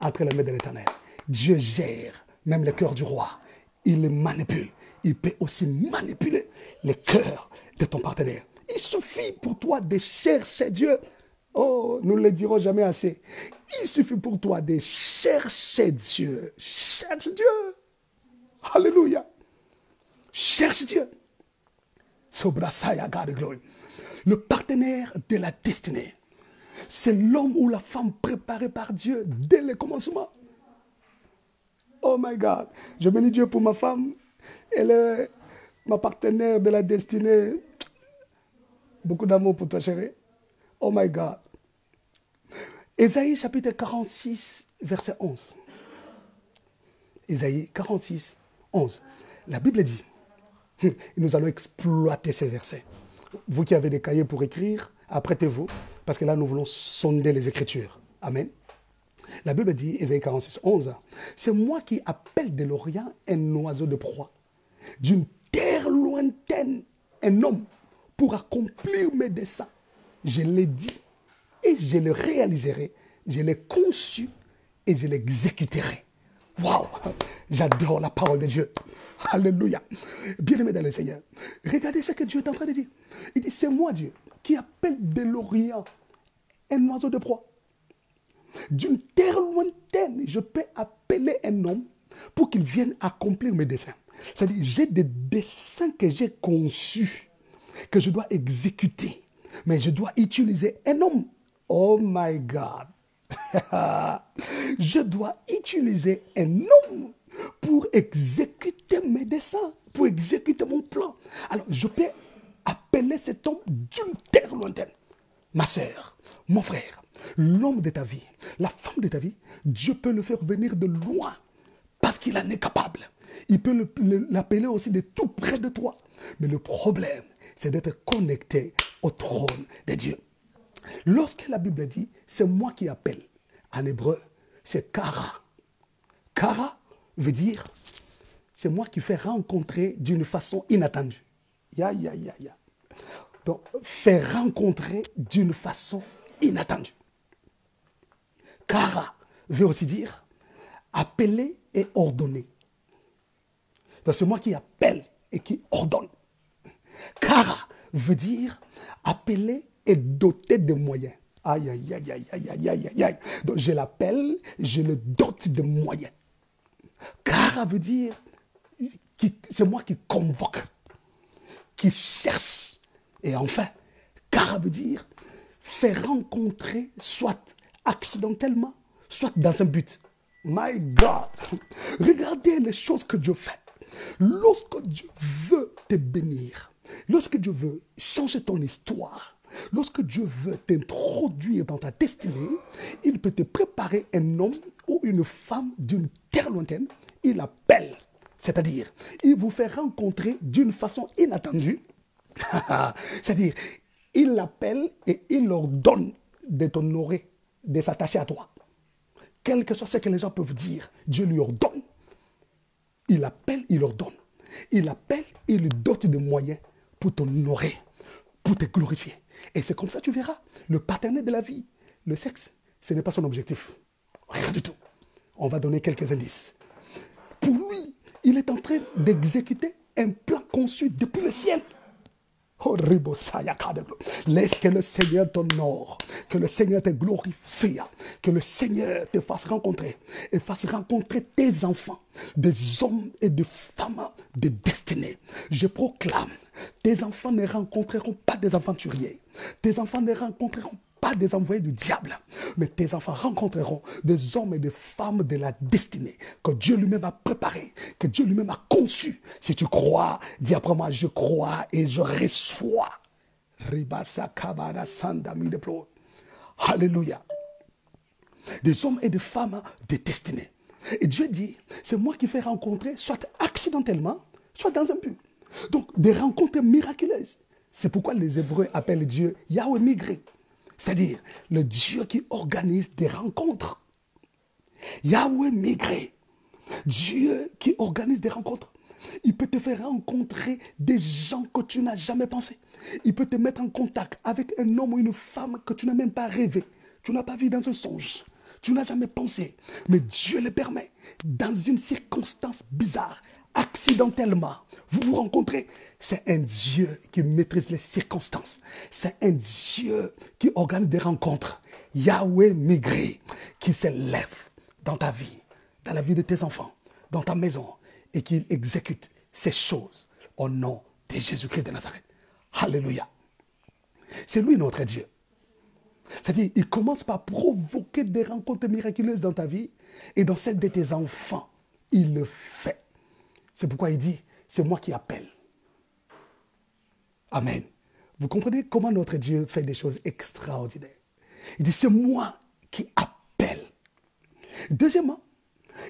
entre les mains de l'Éternel. Dieu gère même le cœur du roi. Il le manipule. Il peut aussi manipuler le cœur de ton partenaire. Il suffit pour toi de chercher Dieu. Oh, nous ne le dirons jamais assez. Il suffit pour toi de chercher Dieu. Cherche Dieu. Alléluia. Cherche Dieu. Sobrasaya, God glory. Le partenaire de la destinée. C'est l'homme ou la femme préparé par Dieu dès le commencement. Oh my God. Je bénis Dieu pour ma femme. Elle est ma partenaire de la destinée. Beaucoup d'amour pour toi, chérie. Oh my God. Ésaïe chapitre 46, verset 11. Ésaïe 46, 11. La Bible dit, et nous allons exploiter ces versets. Vous qui avez des cahiers pour écrire, apprêtez-vous, parce que là, nous voulons sonder les Écritures. Amen. La Bible dit, Ésaïe 46, 11, c'est moi qui appelle de l'Orient un oiseau de proie, d'une terre lointaine, un homme, pour accomplir mes desseins. Je l'ai dit et je le réaliserai, je l'ai conçu et je l'exécuterai. Waouh! J'adore la parole de Dieu. Alléluia. Bien-aimé dans le Seigneur, regardez ce que Dieu est en train de dire. Il dit, c'est moi Dieu qui appelle de l'Orient un oiseau de proie. D'une terre lointaine, je peux appeler un homme pour qu'il vienne accomplir mes desseins. C'est-à-dire, j'ai des desseins que j'ai conçus, que je dois exécuter, mais je dois utiliser un homme. Oh my God! Je dois utiliser un homme pour exécuter mes desseins, pour exécuter mon plan. Alors, je peux appeler cet homme d'une terre lointaine. Ma sœur, mon frère, l'homme de ta vie, la femme de ta vie, Dieu peut le faire venir de loin parce qu'il en est capable. Il peut l'appeler aussi de tout près de toi. Mais le problème, c'est d'être connecté au trône de Dieu. Lorsque la Bible dit, c'est moi qui appelle, en hébreu, c'est Kara. Kara veut dire, c'est moi qui fais rencontrer d'une façon inattendue. Ya. Donc, faire rencontrer d'une façon inattendue. Kara veut aussi dire appeler et ordonner. Donc, c'est moi qui appelle et qui ordonne. Kara veut dire appeler et doter de moyens. Aïe. Donc, je l'appelle, je le dote de moyens. Kara veut dire, c'est moi qui convoque, qui cherche. Et enfin, Kara veut dire faire rencontrer, soit accidentellement, soit dans un but. My God! Regardez les choses que Dieu fait. Lorsque Dieu veut te bénir, lorsque Dieu veut changer ton histoire, lorsque Dieu veut t'introduire dans ta destinée, il peut te préparer un homme ou une femme d'une terre lointaine. Il appelle, c'est-à-dire, il vous fait rencontrer d'une façon inattendue. C'est-à-dire, il l'appelle et il leur donne de t'honorer, de s'attacher à toi. Quel que soit ce que les gens peuvent dire, Dieu lui ordonne. Il appelle, il ordonne. Il appelle, il lui dote de moyens pour t'honorer, pour te glorifier. Et c'est comme ça que tu verras le partenaire de la vie. Le sexe, ce n'est pas son objectif. Rien du tout. On va donner quelques indices. Pour lui, il est en train d'exécuter un plan conçu depuis le ciel. Laisse que le Seigneur t'honore, que le Seigneur te glorifie, que le Seigneur te fasse rencontrer et fasse rencontrer tes enfants, des hommes et des femmes de destinée. Je proclame, tes enfants ne rencontreront pas des aventuriers, tes enfants ne rencontreront pas des envoyés du diable, mais tes enfants rencontreront des hommes et des femmes de la destinée que Dieu lui-même a préparé, que Dieu lui-même a conçu. Si tu crois, dis après moi, je crois et je reçois. Alléluia. Des hommes et des femmes de destinée. Et Dieu dit, c'est moi qui fais rencontrer, soit accidentellement, soit dans un but. Donc, des rencontres miraculeuses. C'est pourquoi les Hébreux appellent Dieu Yahweh Migré. C'est-à-dire le Dieu qui organise des rencontres. Yahweh Migré. Dieu qui organise des rencontres. Il peut te faire rencontrer des gens que tu n'as jamais pensé. Il peut te mettre en contact avec un homme ou une femme que tu n'as même pas rêvé. Tu n'as pas vu dans un songe. Tu n'as jamais pensé. Mais Dieu le permet. Dans une circonstance bizarre, accidentellement, vous vous rencontrez. C'est un Dieu qui maîtrise les circonstances. C'est un Dieu qui organise des rencontres. Yahweh Migré, qui s'élève dans ta vie, dans la vie de tes enfants, dans ta maison, et qui exécute ces choses au nom de Jésus-Christ de Nazareth. Alléluia. C'est lui notre Dieu. C'est-à-dire, il commence par provoquer des rencontres miraculeuses dans ta vie et dans celle de tes enfants. Il le fait. C'est pourquoi il dit, c'est moi qui appelle. Amen. Vous comprenez comment notre Dieu fait des choses extraordinaires. Il dit, c'est moi qui appelle. Deuxièmement,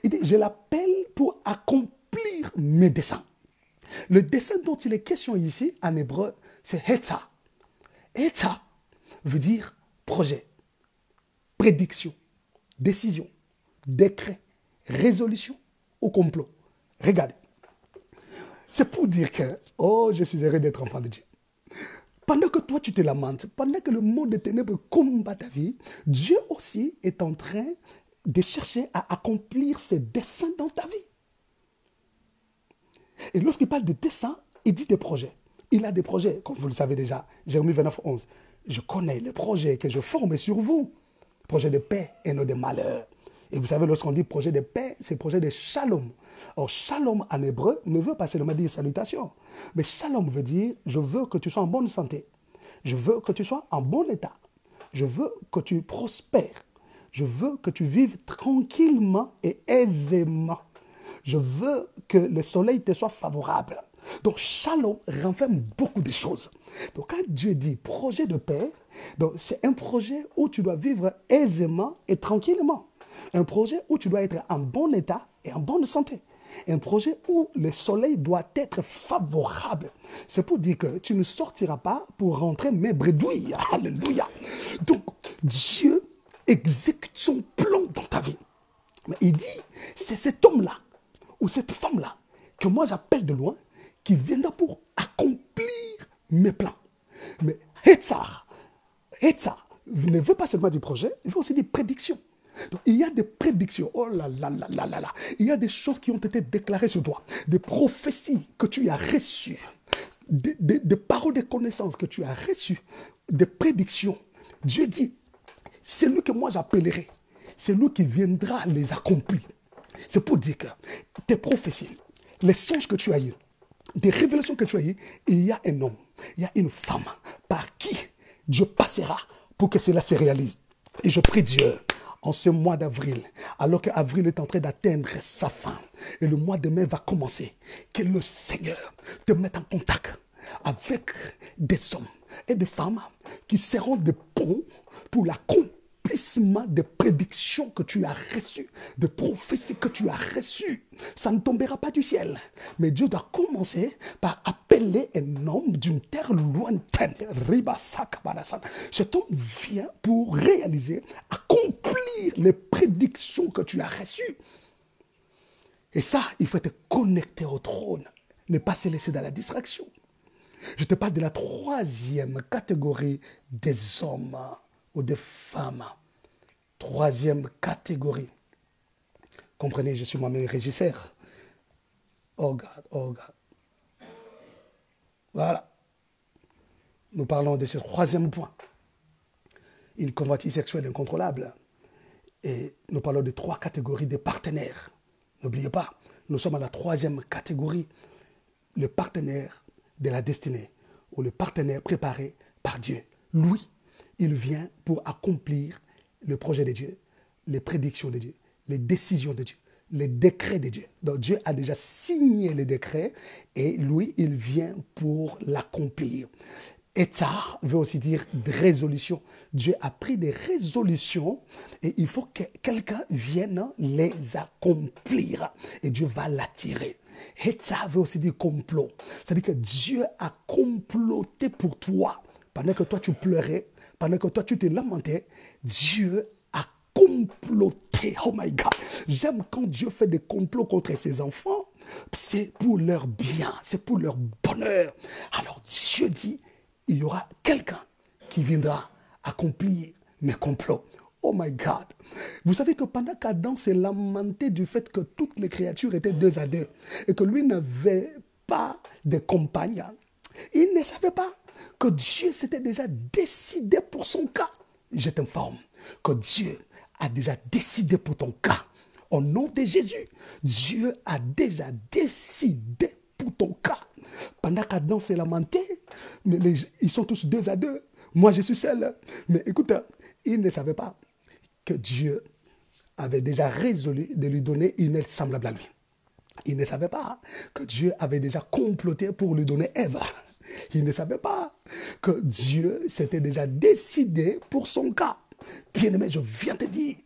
il dit, je l'appelle pour accomplir mes desseins. Le dessein dont il est question ici, en hébreu, c'est Hetza. Hetza veut dire projet, prédiction, décision, décret, résolution ou complot. Regardez. C'est pour dire que, oh, je suis heureux d'être enfant de Dieu. Pendant que toi, tu te lamentes, pendant que le monde des ténèbres combat ta vie, Dieu aussi est en train de chercher à accomplir ses desseins dans ta vie. Et lorsqu'il parle de desseins, il dit des projets. Il a des projets, comme vous le savez déjà, Jérémie 29, 11. Je connais les projets que je forme sur vous. Projet de paix et non de malheur. Et vous savez, lorsqu'on dit projet de paix, c'est projet de shalom. Or, shalom en hébreu ne veut pas seulement dire salutation. Mais shalom veut dire, je veux que tu sois en bonne santé. Je veux que tu sois en bon état. Je veux que tu prospères. Je veux que tu vives tranquillement et aisément. Je veux que le soleil te soit favorable. Donc, shalom renferme beaucoup de choses. Donc, quand Dieu dit projet de paix, c'est un projet où tu dois vivre aisément et tranquillement. Un projet où tu dois être en bon état et en bonne santé. Un projet où le soleil doit être favorable. C'est pour dire que tu ne sortiras pas pour rentrer mes bredouilles. Alléluia. Donc, Dieu exécute son plan dans ta vie. Mais il dit, c'est cet homme-là ou cette femme-là que moi j'appelle de loin qui viendra pour accomplir mes plans. Mais Hetzar ne veut pas seulement du projet, il veut aussi des prédictions. Donc, il y a des prédictions, oh là là là là là là, il y a des choses qui ont été déclarées sur toi, des prophéties que tu as reçues, des paroles de connaissance que tu as reçues, des prédictions. Dieu dit, c'est lui que moi j'appellerai, c'est lui qui viendra les accomplir. C'est pour dire que tes prophéties, les songes que tu as eus, des révélations que tu as eues, il y a un homme, il y a une femme par qui Dieu passera pour que cela se réalise. Et je prie Dieu, en ce mois d'avril, alors qu'avril est en train d'atteindre sa fin, et le mois de mai va commencer, que le Seigneur te mette en contact avec des hommes et des femmes qui seront des ponts pour l'accomplissement des prédictions que tu as reçues, des prophéties que tu as reçues. Ça ne tombera pas du ciel, mais Dieu doit commencer par appeler un homme d'une terre lointaine. Cet homme vient pour réaliser, accomplir les prédictions que tu as reçues. Et ça, il faut être connecté au trône, ne pas se laisser dans la distraction. Je te parle de la troisième catégorie des hommes ou des femmes. Troisième catégorie. Comprenez, je suis moi-même régisseur. Oh God, oh God. Voilà. Nous parlons de ce troisième point. Une convoitise sexuelle incontrôlable. Et nous parlons de trois catégories de partenaires. N'oubliez pas, nous sommes à la troisième catégorie. Le partenaire de la destinée ou le partenaire préparé par Dieu. Lui, il vient pour accomplir le projet de Dieu, les prédictions de Dieu, les décisions de Dieu, les décrets de Dieu. Donc Dieu a déjà signé les décrets et lui, il vient pour l'accomplir. Etzar veut aussi dire résolution. Dieu a pris des résolutions et il faut que quelqu'un vienne les accomplir. Et Dieu va l'attirer. Etzar veut aussi dire complot. C'est-à-dire que Dieu a comploté pour toi. Pendant que toi tu pleurais, pendant que toi tu te lamentais, Dieu a comploté. Oh my God. J'aime quand Dieu fait des complots contre ses enfants. C'est pour leur bien, c'est pour leur bonheur. Alors Dieu dit, il y aura quelqu'un qui viendra accomplir mes complots. Oh my God. Vous savez que pendant qu'Adam s'est lamenté du fait que toutes les créatures étaient deux à deux et que lui n'avait pas de compagne, il ne savait pas que Dieu s'était déjà décidé pour son cas. Je t'informe que Dieu a déjà décidé pour ton cas. Au nom de Jésus, Dieu a déjà décidé pour ton cas. Pendant qu'Adam s'est lamenté, mais ils sont tous deux à deux. Moi, je suis seul. Mais écoute, il ne savait pas que Dieu avait déjà résolu de lui donner une aide semblable à lui. Il ne savait pas que Dieu avait déjà comploté pour lui donner Ève. Il ne savait pas que Dieu s'était déjà décidé pour son cas. Bien-aimé, je viens te dire,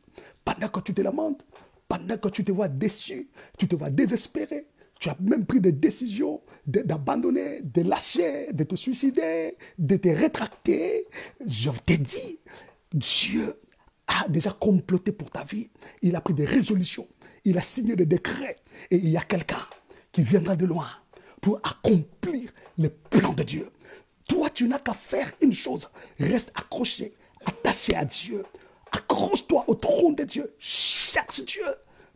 pendant que tu te lamentes, pendant que tu te vois déçu, tu te vois désespéré, tu as même pris des décisions d'abandonner, de lâcher, de te suicider, de te rétracter. Je te dis, Dieu a déjà comploté pour ta vie. Il a pris des résolutions. Il a signé des décrets. Et il y a quelqu'un qui viendra de loin pour accomplir les plans de Dieu. Toi, tu n'as qu'à faire une chose. Reste accroché, attaché à Dieu. Accroche-toi au trône de Dieu. Cherche Dieu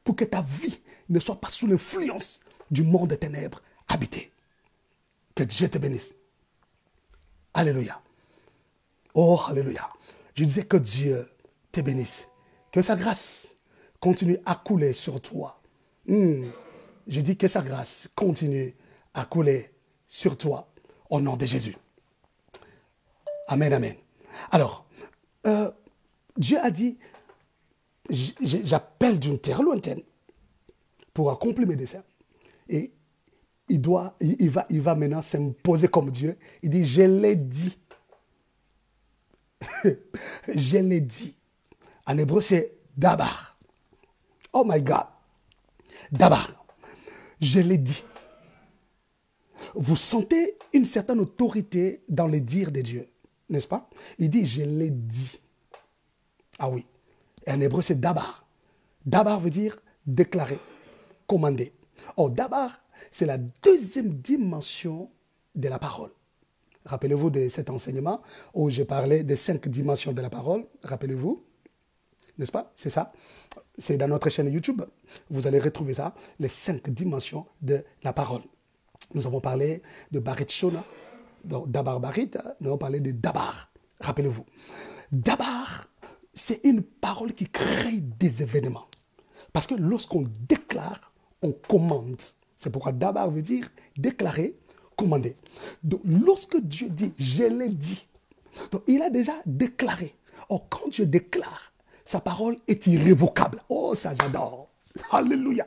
pour que ta vie ne soit pas sous l'influence du monde des ténèbres habité. Que Dieu te bénisse. Alléluia. Oh, alléluia. Je disais que Dieu te bénisse. Que sa grâce continue à couler sur toi. Je dis que sa grâce continue à couler sur toi au nom de Jésus. Amen, amen. Alors, Dieu a dit, j'appelle d'une terre lointaine pour accomplir mes desseins. Et il va maintenant s'imposer comme Dieu. Il dit, je l'ai dit. Je l'ai dit. En hébreu, c'est dabar. Oh my God. Dabar. Je l'ai dit. Vous sentez une certaine autorité dans les dires de Dieu, n'est-ce pas? Il dit, je l'ai dit. Ah oui. Et en hébreu, c'est dabar. Dabar veut dire déclarer, commander. Oh, dabar, c'est la deuxième dimension de la parole. Rappelez-vous de cet enseignement où je parlais des 5 dimensions de la parole. Rappelez-vous, n'est-ce pas? C'est ça. C'est dans notre chaîne YouTube. Vous allez retrouver ça, les 5 dimensions de la parole. Nous avons parlé de Barit Shona, Dabar Barit, nous avons parlé de Dabar. Rappelez-vous. Dabar, c'est une parole qui crée des événements. Parce que lorsqu'on déclare, on commande. C'est pourquoi Dabar veut dire déclarer, commander. Donc, lorsque Dieu dit, je l'ai dit, donc il a déjà déclaré. Or, quand Dieu déclare, sa parole est irrévocable. Oh, ça j'adore. Alléluia.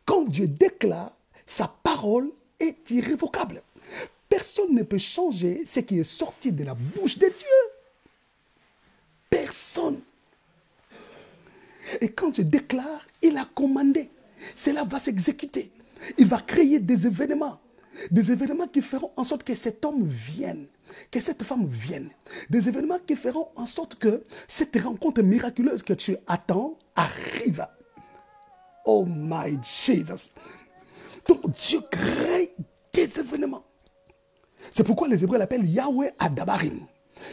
Quand Dieu déclare, sa parole est irrévocable. Personne ne peut changer ce qui est sorti de la bouche de Dieu. Personne. Et quand Dieu déclare, il a commandé. Cela va s'exécuter. Il va créer des événements. Des événements qui feront en sorte que cet homme vienne, que cette femme vienne. Des événements qui feront en sorte que cette rencontre miraculeuse que tu attends arrive. Oh my Jesus. Donc Dieu crée des événements. C'est pourquoi les Hébreux l'appellent Yahweh Adabarim.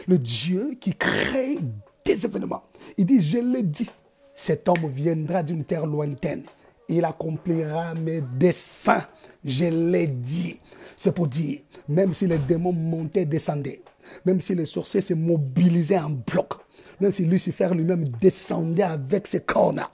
Le Dieu qui crée des événements. Il dit, je l'ai dit, cet homme viendra d'une terre lointaine. Il accomplira mes desseins. Je l'ai dit. C'est pour dire, même si les démons montaient, descendaient, même si les sorciers se mobilisaient en bloc, même si Lucifer lui-même descendait avec ses cornes,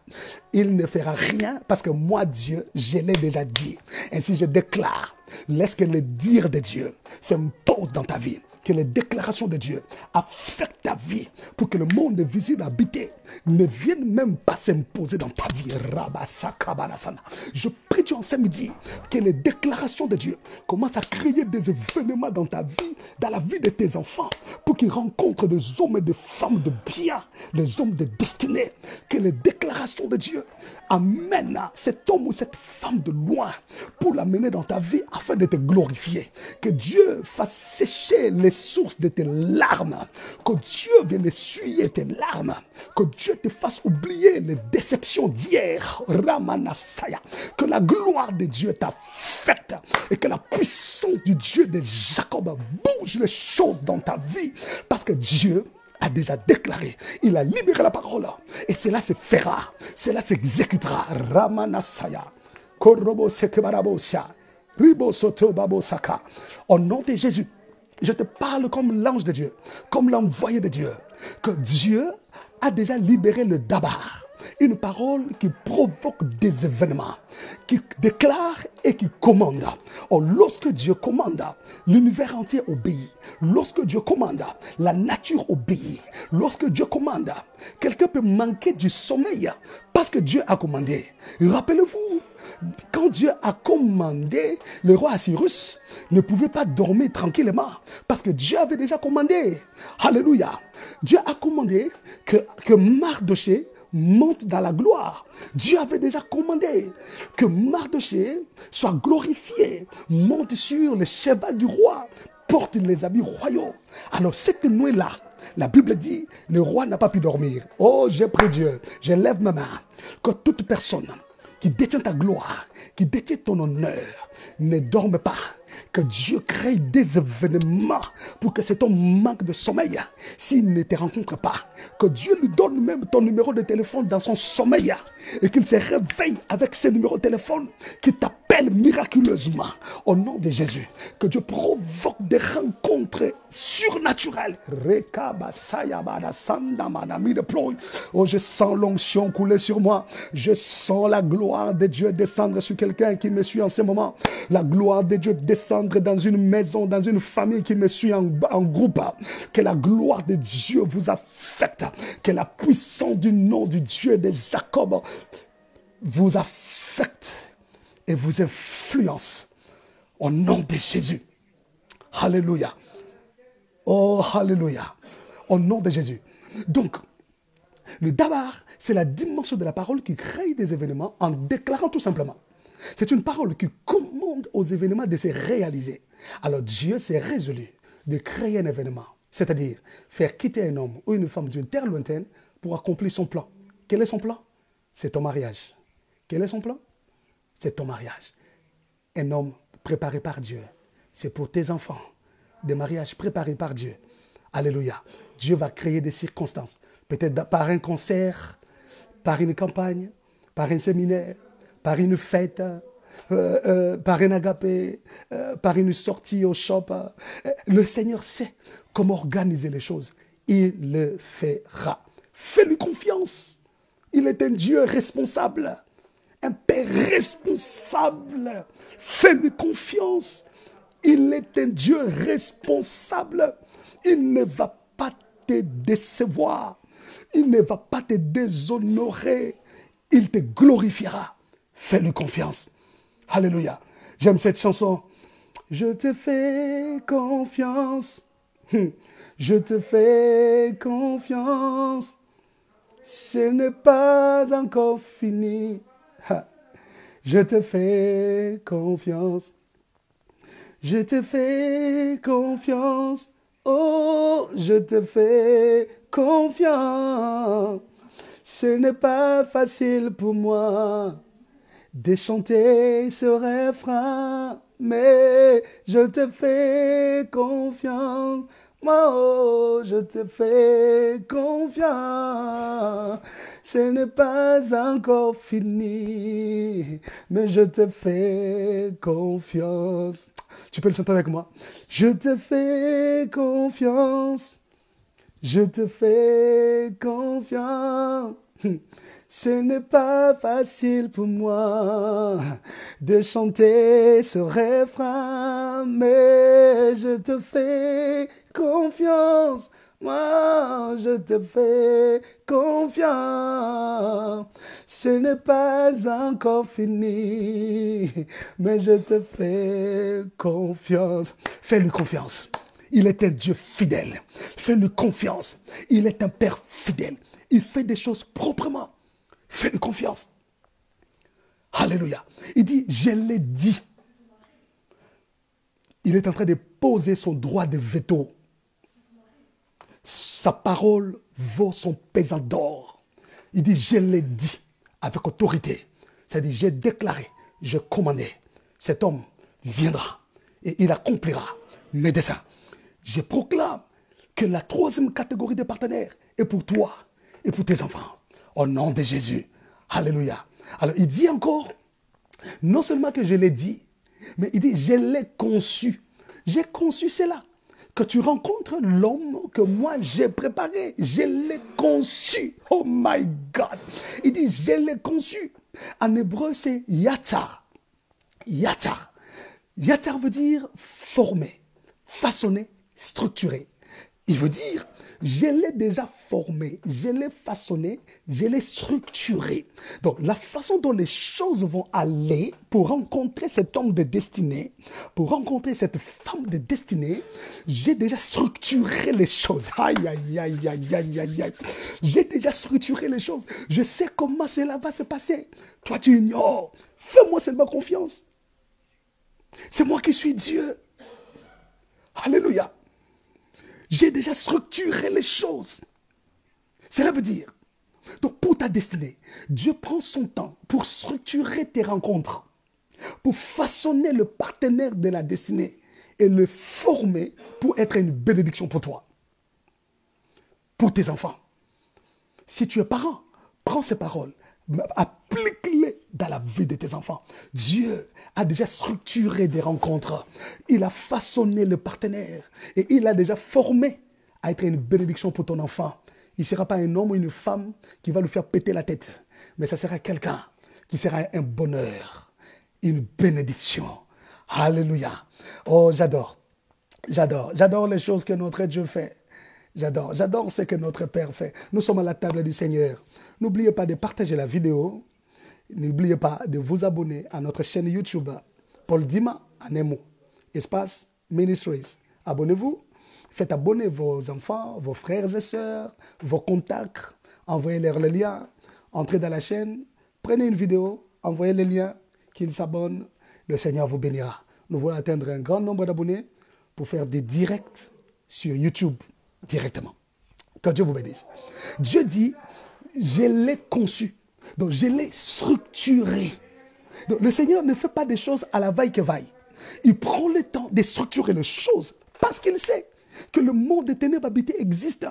il ne fera rien parce que moi, Dieu, je l'ai déjà dit. Ainsi, je déclare, laisse que le dire de Dieu s'impose dans ta vie. Que les déclarations de Dieu affectent ta vie pour que le monde visible habité ne vienne même pas s'imposer dans ta vie. Je prie Dieu en ce midi que les déclarations de Dieu commencent à créer des événements dans ta vie, dans la vie de tes enfants, pour qu'ils rencontrent des hommes et des femmes de bien, les hommes de destinée. Que les déclarations de Dieu amènent cet homme ou cette femme de loin pour l'amener dans ta vie afin de te glorifier. Que Dieu fasse sécher les sources de tes larmes, que Dieu vienne essuyer tes larmes, que Dieu te fasse oublier les déceptions d'hier, Ramanasaya, que la gloire de Dieu t'affecte et que la puissance du Dieu de Jacob bouge les choses dans ta vie, parce que Dieu a déjà déclaré, il a libéré la parole et cela se fera, cela s'exécutera. Ramanasaya, Korobo Sekebarabosia, Ribo Soto Babosaka, au nom de Jésus. Je te parle comme l'ange de Dieu, comme l'envoyé de Dieu, que Dieu a déjà libéré le dabar, une parole qui provoque des événements, qui déclare et qui commande. Or, lorsque Dieu commande, l'univers entier obéit. Lorsque Dieu commande, la nature obéit. Lorsque Dieu commande, quelqu'un peut manquer du sommeil parce que Dieu a commandé. Rappelez-vous, quand Dieu a commandé, le roi Assyrus ne pouvait pas dormir tranquillement parce que Dieu avait déjà commandé. Alléluia. Dieu a commandé que Mardoché monte dans la gloire. Dieu avait déjà commandé que Mardoché soit glorifié, monte sur le cheval du roi, porte les habits royaux. Alors cette nuit-là, la Bible dit, le roi n'a pas pu dormir. Oh, j'ai prié Dieu, je lève ma main, que toute personne qui détient ta gloire, qui détient ton honneur, ne dorme pas. Que Dieu crée des événements pour que cet homme manque de sommeil s'il ne te rencontre pas. Que Dieu lui donne même ton numéro de téléphone dans son sommeil et qu'il se réveille avec ce numéro de téléphone, qui t'appelle appelle miraculeusement au nom de Jésus. Que Dieu provoque des rencontres surnaturelles. Oh, je sens l'onction couler sur moi. Je sens la gloire de Dieu descendre sur quelqu'un qui me suit en ce moment. La gloire de Dieu descendre dans une maison, dans une famille qui me suit en groupe. Que la gloire de Dieu vous affecte. Que la puissance du nom du Dieu de Jacob vous affecte et vous influence au nom de Jésus. Alléluia. Oh, alléluia. Au nom de Jésus. Donc, le dabar, c'est la dimension de la parole qui crée des événements en déclarant tout simplement. C'est une parole qui commande aux événements de se réaliser. Alors Dieu s'est résolu de créer un événement, c'est-à-dire faire quitter un homme ou une femme d'une terre lointaine pour accomplir son plan. Quel est son plan? C'est ton mariage. Quel est son plan? C'est ton mariage. Un homme préparé par Dieu. C'est pour tes enfants. Des mariages préparés par Dieu. Alléluia. Dieu va créer des circonstances. Peut-être par un concert, par une campagne, par un séminaire, par une fête, par un agapé, par une sortie au shop. Le Seigneur sait comment organiser les choses. Il le fera. Fais-lui confiance. Il est un Dieu responsable. Un Père responsable. Fais-lui confiance. Il est un Dieu responsable. Il ne va pas te décevoir. Il ne va pas te déshonorer. Il te glorifiera. Fais-lui confiance. Alléluia. J'aime cette chanson. Je te fais confiance. Je te fais confiance. Ce n'est pas encore fini. Je te fais confiance. Je te fais confiance. Oh, je te fais confiance. Ce n'est pas facile pour moi de chanter ce refrain, mais je te fais confiance. Oh, je te fais confiance. Ce n'est pas encore fini, mais je te fais confiance. Tu peux le chanter avec moi. Je te fais confiance. Je te fais confiance. Ce n'est pas facile pour moi de chanter ce refrain, mais je te fais confiance. Moi, je te fais confiance. Ce n'est pas encore fini, mais je te fais confiance. Fais-lui confiance. Il est un Dieu fidèle. Fais-lui confiance. Il est un Père fidèle. Il fait des choses proprement. Fais-lui confiance. Alléluia. Il dit, je l'ai dit. Il est en train de poser son droit de veto. Sa parole vaut son pesant d'or. Il dit, je l'ai dit avec autorité. C'est-à-dire, j'ai déclaré, j'ai commandé. Cet homme viendra et il accomplira mes desseins. Je proclame que la troisième catégorie de partenaires est pour toi et pour tes enfants. Au nom de Jésus. Alléluia. Alors, il dit encore, non seulement que je l'ai dit, mais il dit, je l'ai conçu. J'ai conçu cela. Que tu rencontres l'homme que moi j'ai préparé. Je l'ai conçu. Oh my God. Il dit, je l'ai conçu. En hébreu, c'est yatsar. Yatsar. Yatsar veut dire former, façonner, structurer. Il veut dire, je l'ai déjà formé, je l'ai façonné, je l'ai structuré. Donc, la façon dont les choses vont aller pour rencontrer cet homme de destinée, pour rencontrer cette femme de destinée, j'ai déjà structuré les choses. Aïe, aïe, aïe, aïe, aïe, aïe, aïe. J'ai déjà structuré les choses. Je sais comment cela va se passer. Toi, tu ignores. Fais-moi seulement confiance. C'est moi qui suis Dieu. Alléluia. J'ai déjà structuré les choses. Cela veut dire, donc pour ta destinée, Dieu prend son temps pour structurer tes rencontres, pour façonner le partenaire de la destinée et le former pour être une bénédiction pour toi, pour tes enfants. Si tu es parent, prends ces paroles, applique-les dans la vie de tes enfants. Dieu a déjà structuré des rencontres. Il a façonné le partenaire et il a déjà formé à être une bénédiction pour ton enfant. Il ne sera pas un homme ou une femme qui va lui faire péter la tête, mais ça sera quelqu'un qui sera un bonheur, une bénédiction. Alléluia. Oh, j'adore. J'adore les choses que notre Dieu fait. J'adore ce que notre Père fait. Nous sommes à la table du Seigneur. N'oubliez pas de partager la vidéo. N'oubliez pas de vous abonner à notre chaîne YouTube, Paul Dima, en un mot, Espace Ministries. Abonnez-vous. Faites abonner vos enfants, vos frères et sœurs, vos contacts. Envoyez-leur le lien. Entrez dans la chaîne. Prenez une vidéo. Envoyez le lien. Qu'ils s'abonnent. Le Seigneur vous bénira. Nous voulons atteindre un grand nombre d'abonnés pour faire des directs sur YouTube directement. Que Dieu vous bénisse. Dieu dit, je l'ai conçu. Donc, je l'ai structuré. Donc, le Seigneur ne fait pas des choses à la vaille que vaille. Il prend le temps de structurer les choses parce qu'il sait que le monde des ténèbres habité existe.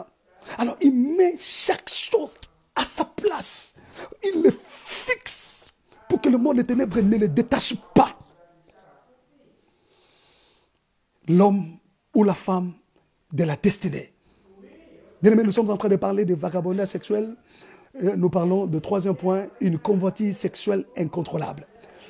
Alors, il met chaque chose à sa place. Il le fixe pour que le monde des ténèbres ne le détache pas. L'homme ou la femme de la destinée. Bien aimé, nous sommes en train de parler de vagabondage sexuel. Nous parlons de troisième point, une convoitise sexuelle incontrôlable.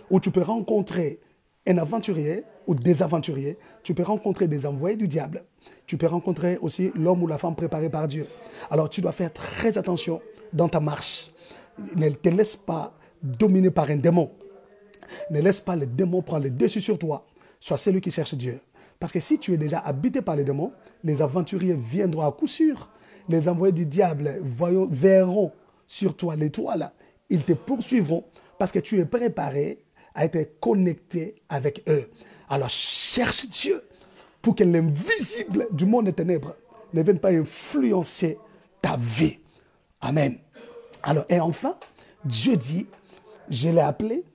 Où tu peux rencontrer un aventurier ou des aventuriers. Tu peux rencontrer des envoyés du diable. Tu peux rencontrer aussi l'homme ou la femme préparée par Dieu. Alors tu dois faire très attention dans ta marche. Ne te laisse pas dominer par un démon. Ne laisse pas le démon prendre le dessus sur toi. Sois celui qui cherche Dieu. Parce que si tu es déjà habité par les démons, les aventuriers viendront à coup sûr. Les envoyés du diable verront sur toi l'étoile. Ils te poursuivront parce que tu es préparé à être connecté avec eux. Alors cherche Dieu pour que l'invisible du monde des ténèbres ne vienne pas influencer ta vie. Amen. Alors, et enfin, Dieu dit, je l'ai appelé,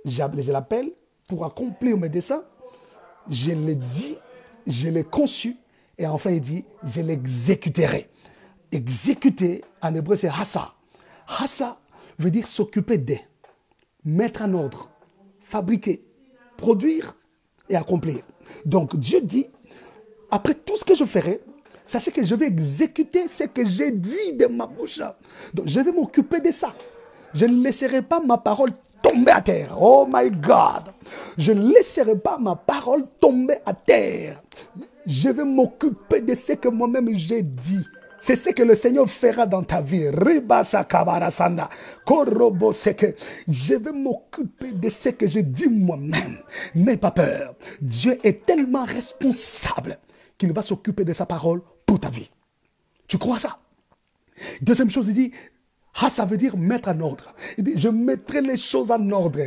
je l'appelle pour accomplir mes desseins. Je l'ai dit, je l'ai conçu, et enfin il dit, je l'exécuterai. Exécuter, en hébreu, c'est hassa. Hassa veut dire s'occuper de, mettre en ordre, fabriquer, produire et accomplir. Donc Dieu dit, après tout ce que je ferai, sachez que je vais exécuter ce que j'ai dit de ma bouche. Donc je vais m'occuper de ça. Je ne laisserai pas ma parole tomber à terre. Oh my God. Je ne laisserai pas ma parole tomber à terre. Je vais m'occuper de ce que moi-même j'ai dit. C'est ce que le Seigneur fera dans ta vie. Je vais m'occuper de ce que j'ai dit moi-même. N'aie pas peur. Dieu est tellement responsable qu'il va s'occuper de sa parole pour ta vie. Tu crois ça? Deuxième chose, il dit, ça veut dire mettre en ordre. Il dit, je mettrai les choses en ordre.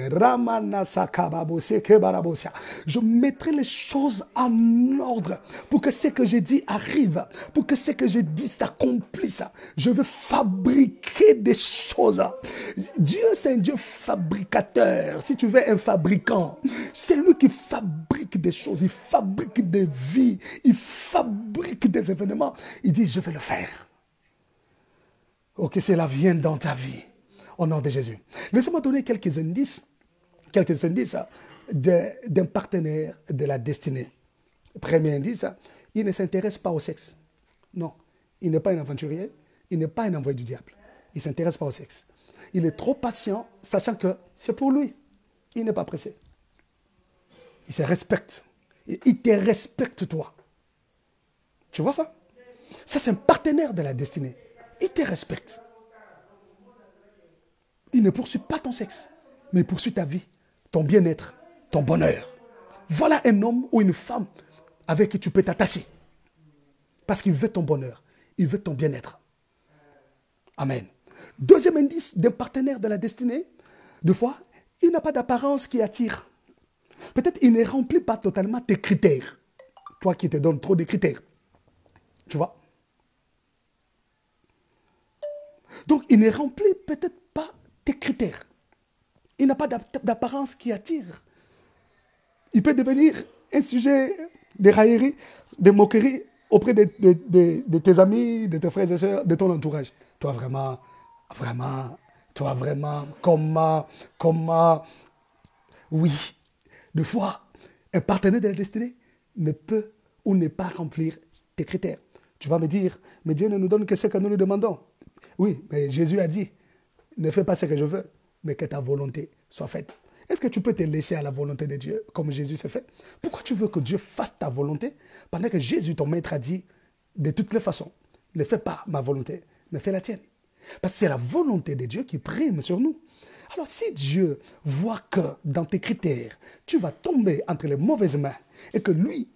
Je mettrai les choses en ordre pour que ce que j'ai dit arrive, pour que ce que j'ai dit s'accomplisse. Je veux fabriquer des choses. Dieu, c'est un Dieu fabricateur. Si tu veux un fabricant, c'est lui qui fabrique des choses, il fabrique des vies, il fabrique des événements. Il dit, je vais le faire. Oh, que cela vienne dans ta vie, au nom de Jésus. Laissez-moi donner quelques indices d'un partenaire de la destinée. Premier indice, il ne s'intéresse pas au sexe. Non, il n'est pas un aventurier, il n'est pas un envoyé du diable. Il ne s'intéresse pas au sexe. Il est trop patient, sachant que c'est pour lui. Il n'est pas pressé. Il se respecte. Il te respecte toi. Tu vois ça? Ça, c'est un partenaire de la destinée. Il te respecte. Il ne poursuit pas ton sexe, mais il poursuit ta vie, ton bien-être, ton bonheur. Voilà un homme ou une femme avec qui tu peux t'attacher. Parce qu'il veut ton bonheur, il veut ton bien-être. Amen. Deuxième indice d'un partenaire de la destinée, deux fois, il n'a pas d'apparence qui attire. Peut-être il ne remplit pas totalement tes critères. Toi qui te donnes trop de critères. Tu vois? Donc, il ne remplit peut-être pas tes critères. Il n'a pas d'apparence qui attire. Il peut devenir un sujet de raillerie, de moquerie auprès de tes amis, de tes frères et sœurs, de ton entourage. Toi, vraiment, Toi, vraiment, oui, des fois, un partenaire de la destinée ne peut ou ne pas remplir tes critères. Tu vas me dire, mais Dieu ne nous donne que ce que nous lui demandons. Oui, mais Jésus a dit, ne fais pas ce que je veux, mais que ta volonté soit faite. Est-ce que tu peux te laisser à la volonté de Dieu comme Jésus s'est fait? Pourquoi tu veux que Dieu fasse ta volonté pendant que Jésus, ton maître, a dit, de toutes les façons, ne fais pas ma volonté, mais fais la tienne. Parce que c'est la volonté de Dieu qui prime sur nous. Alors si Dieu voit que dans tes critères, tu vas tomber entre les mauvaises mains et que lui,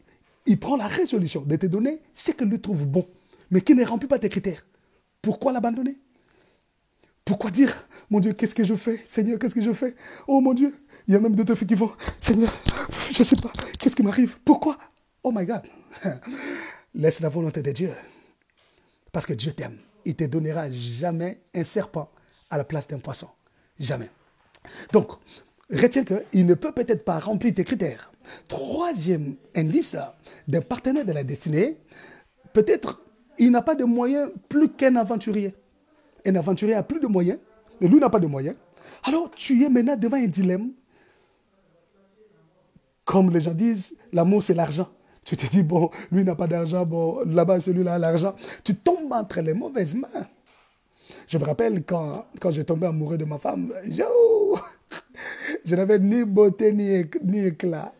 il prend la résolution de te donner ce que lui trouve bon, mais qui ne remplit pas tes critères, pourquoi l'abandonner? Pourquoi dire, mon Dieu, qu'est-ce que je fais? Seigneur, qu'est-ce que je fais? Oh mon Dieu, il y a même d'autres filles qui vont, Seigneur, je ne sais pas, qu'est-ce qui m'arrive? Pourquoi? Oh my God. Laisse la volonté de Dieu. Parce que Dieu t'aime. Il ne te donnera jamais un serpent à la place d'un poisson. Jamais. Donc, retiens qu'il ne peut peut-être pas remplir tes critères. Troisième indice d'un partenaire de la destinée, peut-être il n'a pas de moyens plus qu'un aventurier. Un aventurier a plus de moyens, mais lui n'a pas de moyens. Alors, tu es maintenant devant un dilemme. Comme les gens disent, l'amour c'est l'argent. Tu te dis, bon, lui n'a pas d'argent, bon, là-bas celui-là a l'argent. Tu tombes entre les mauvaises mains. Je me rappelle quand j'ai tombé amoureux de ma femme, je n'avais ni beauté ni éclat.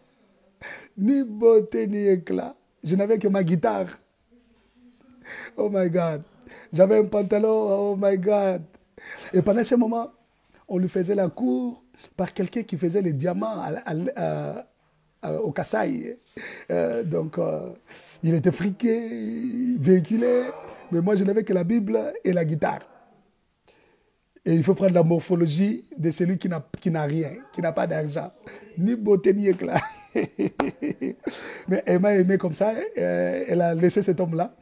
Ni beauté ni éclat. Je n'avais que ma guitare. Oh my God. J'avais un pantalon, oh my God. Et pendant ce moment, on lui faisait la cour par quelqu'un qui faisait les diamants au Kassai. Il était friqué, véhiculé, mais moi je n'avais que la Bible et la guitare. Et il faut prendre la morphologie de celui qui n'a rien, qui n'a pas d'argent, ni beauté ni éclat. Mais elle m'a aimé comme ça, elle a laissé cet homme-là.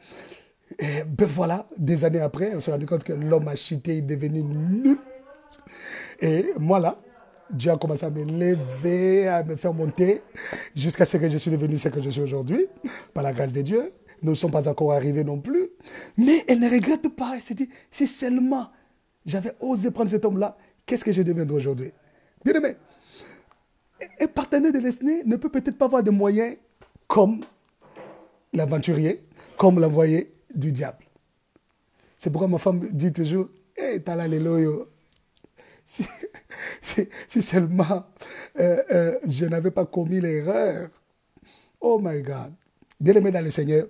Et ben voilà, des années après, on s'est rendu compte que l'homme a chuté, il est devenu nul. Et moi là, Dieu a commencé à me lever, à me faire monter, jusqu'à ce que je suis devenu ce que je suis aujourd'hui, par la grâce de Dieu. Nous ne sommes pas encore arrivés non plus. Mais elle ne regrette pas. Elle s'est dit, si seulement j'avais osé prendre cet homme-là, qu'est-ce que je deviendrai aujourd'hui? Bien aimé, un partenaire de destinée ne peut peut-être pas avoir de moyens comme l'aventurier, comme l'envoyé du diable. C'est pourquoi ma femme dit toujours, hey, t'as là les loyaux. Si seulement je n'avais pas commis l'erreur. Oh my God. Bien aimé dans le Seigneur,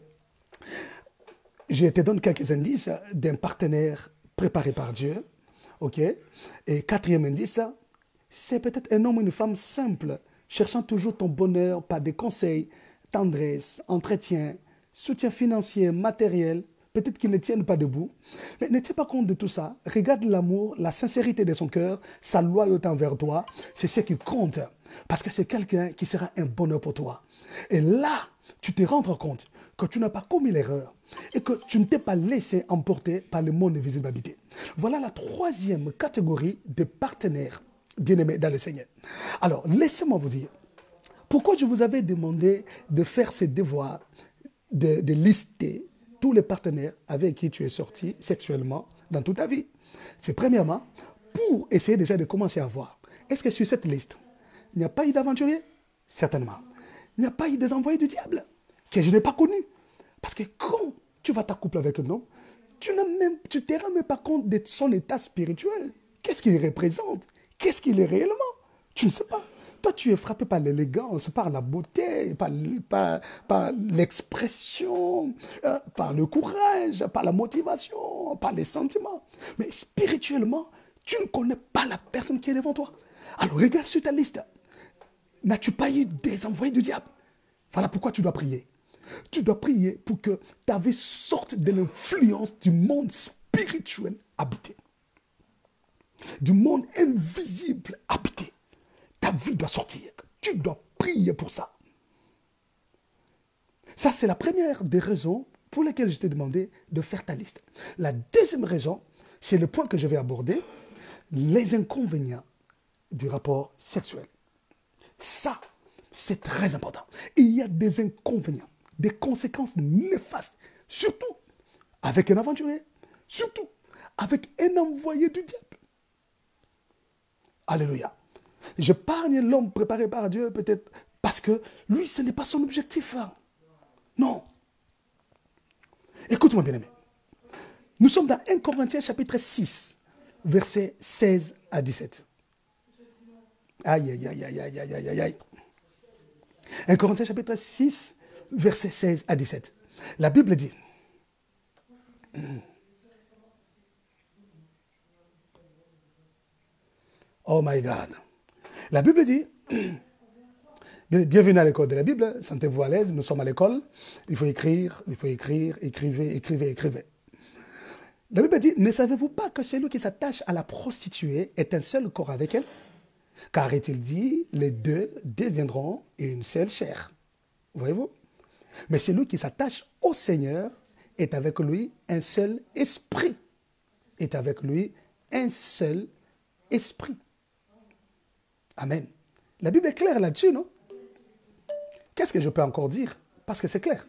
je te donne quelques indices d'un partenaire préparé par Dieu. Ok? Et quatrième indice, c'est peut-être un homme ou une femme simple, cherchant toujours ton bonheur par des conseils, tendresse, entretien, soutien financier, matériel. Peut-être qu'ils ne tiennent pas debout. Mais ne tiens pas compte de tout ça. Regarde l'amour, la sincérité de son cœur, sa loyauté envers toi. C'est ce qui compte. Parce que c'est quelqu'un qui sera un bonheur pour toi. Et là, tu te rends compte que tu n'as pas commis l'erreur et que tu ne t'es pas laissé emporter par le monde invisible habité. Voilà la troisième catégorie de partenaires bien-aimés dans le Seigneur. Alors, laissez-moi vous dire, pourquoi je vous avais demandé de faire ces devoirs, de lister tous les partenaires avec qui tu es sorti sexuellement dans toute ta vie. C'est premièrement pour essayer déjà de commencer à voir. Est-ce que sur cette liste, il n'y a pas eu d'aventurier? Certainement. Il n'y a pas eu des envoyés du diable que je n'ai pas connus. Parce que quand tu vas t'accoupler avec un homme, tu ne te rends même pas compte de son état spirituel. Qu'est-ce qu'il représente? Qu'est-ce qu'il est réellement? Tu ne sais pas. Toi, tu es frappé par l'élégance, par la beauté, par l'expression, par le courage, par la motivation, par les sentiments. Mais spirituellement, tu ne connais pas la personne qui est devant toi. Alors, regarde sur ta liste. N'as-tu pas eu des envoyés du diable? Voilà pourquoi tu dois prier. Tu dois prier pour que ta vie sorte de l'influence du monde spirituel habité. Du monde invisible habité. Ta vie doit sortir. Tu dois prier pour ça. Ça, c'est la première des raisons pour lesquelles je t'ai demandé de faire ta liste. La deuxième raison, c'est le point que je vais aborder, les inconvénients du rapport sexuel. Ça, c'est très important. Il y a des inconvénients, des conséquences néfastes, surtout avec un aventurier, surtout avec un envoyé du diable. Alléluia. J'épargne l'homme préparé par Dieu peut-être parce que lui, ce n'est pas son objectif. Non. Écoute-moi bien aimé. Nous sommes dans 1 Corinthiens chapitre 6, versets 16 à 17. Aïe, aïe, aïe, aïe, aïe, aïe, aïe, aïe. 1 Corinthiens chapitre 6, versets 16 à 17. La Bible dit, oh my God. La Bible dit, bienvenue à l'école de la Bible, sentez-vous à l'aise, nous sommes à l'école, il faut écrire, écrivez, écrivez, écrivez. La Bible dit, ne savez-vous pas que celui qui s'attache à la prostituée est un seul corps avec elle? Car est-il dit, les deux deviendront une seule chair. Voyez-vous? Mais celui qui s'attache au Seigneur est avec lui un seul esprit. Est avec lui un seul esprit. Amen. La Bible est claire là-dessus, non? Qu'est-ce que je peux encore dire? Parce que c'est clair.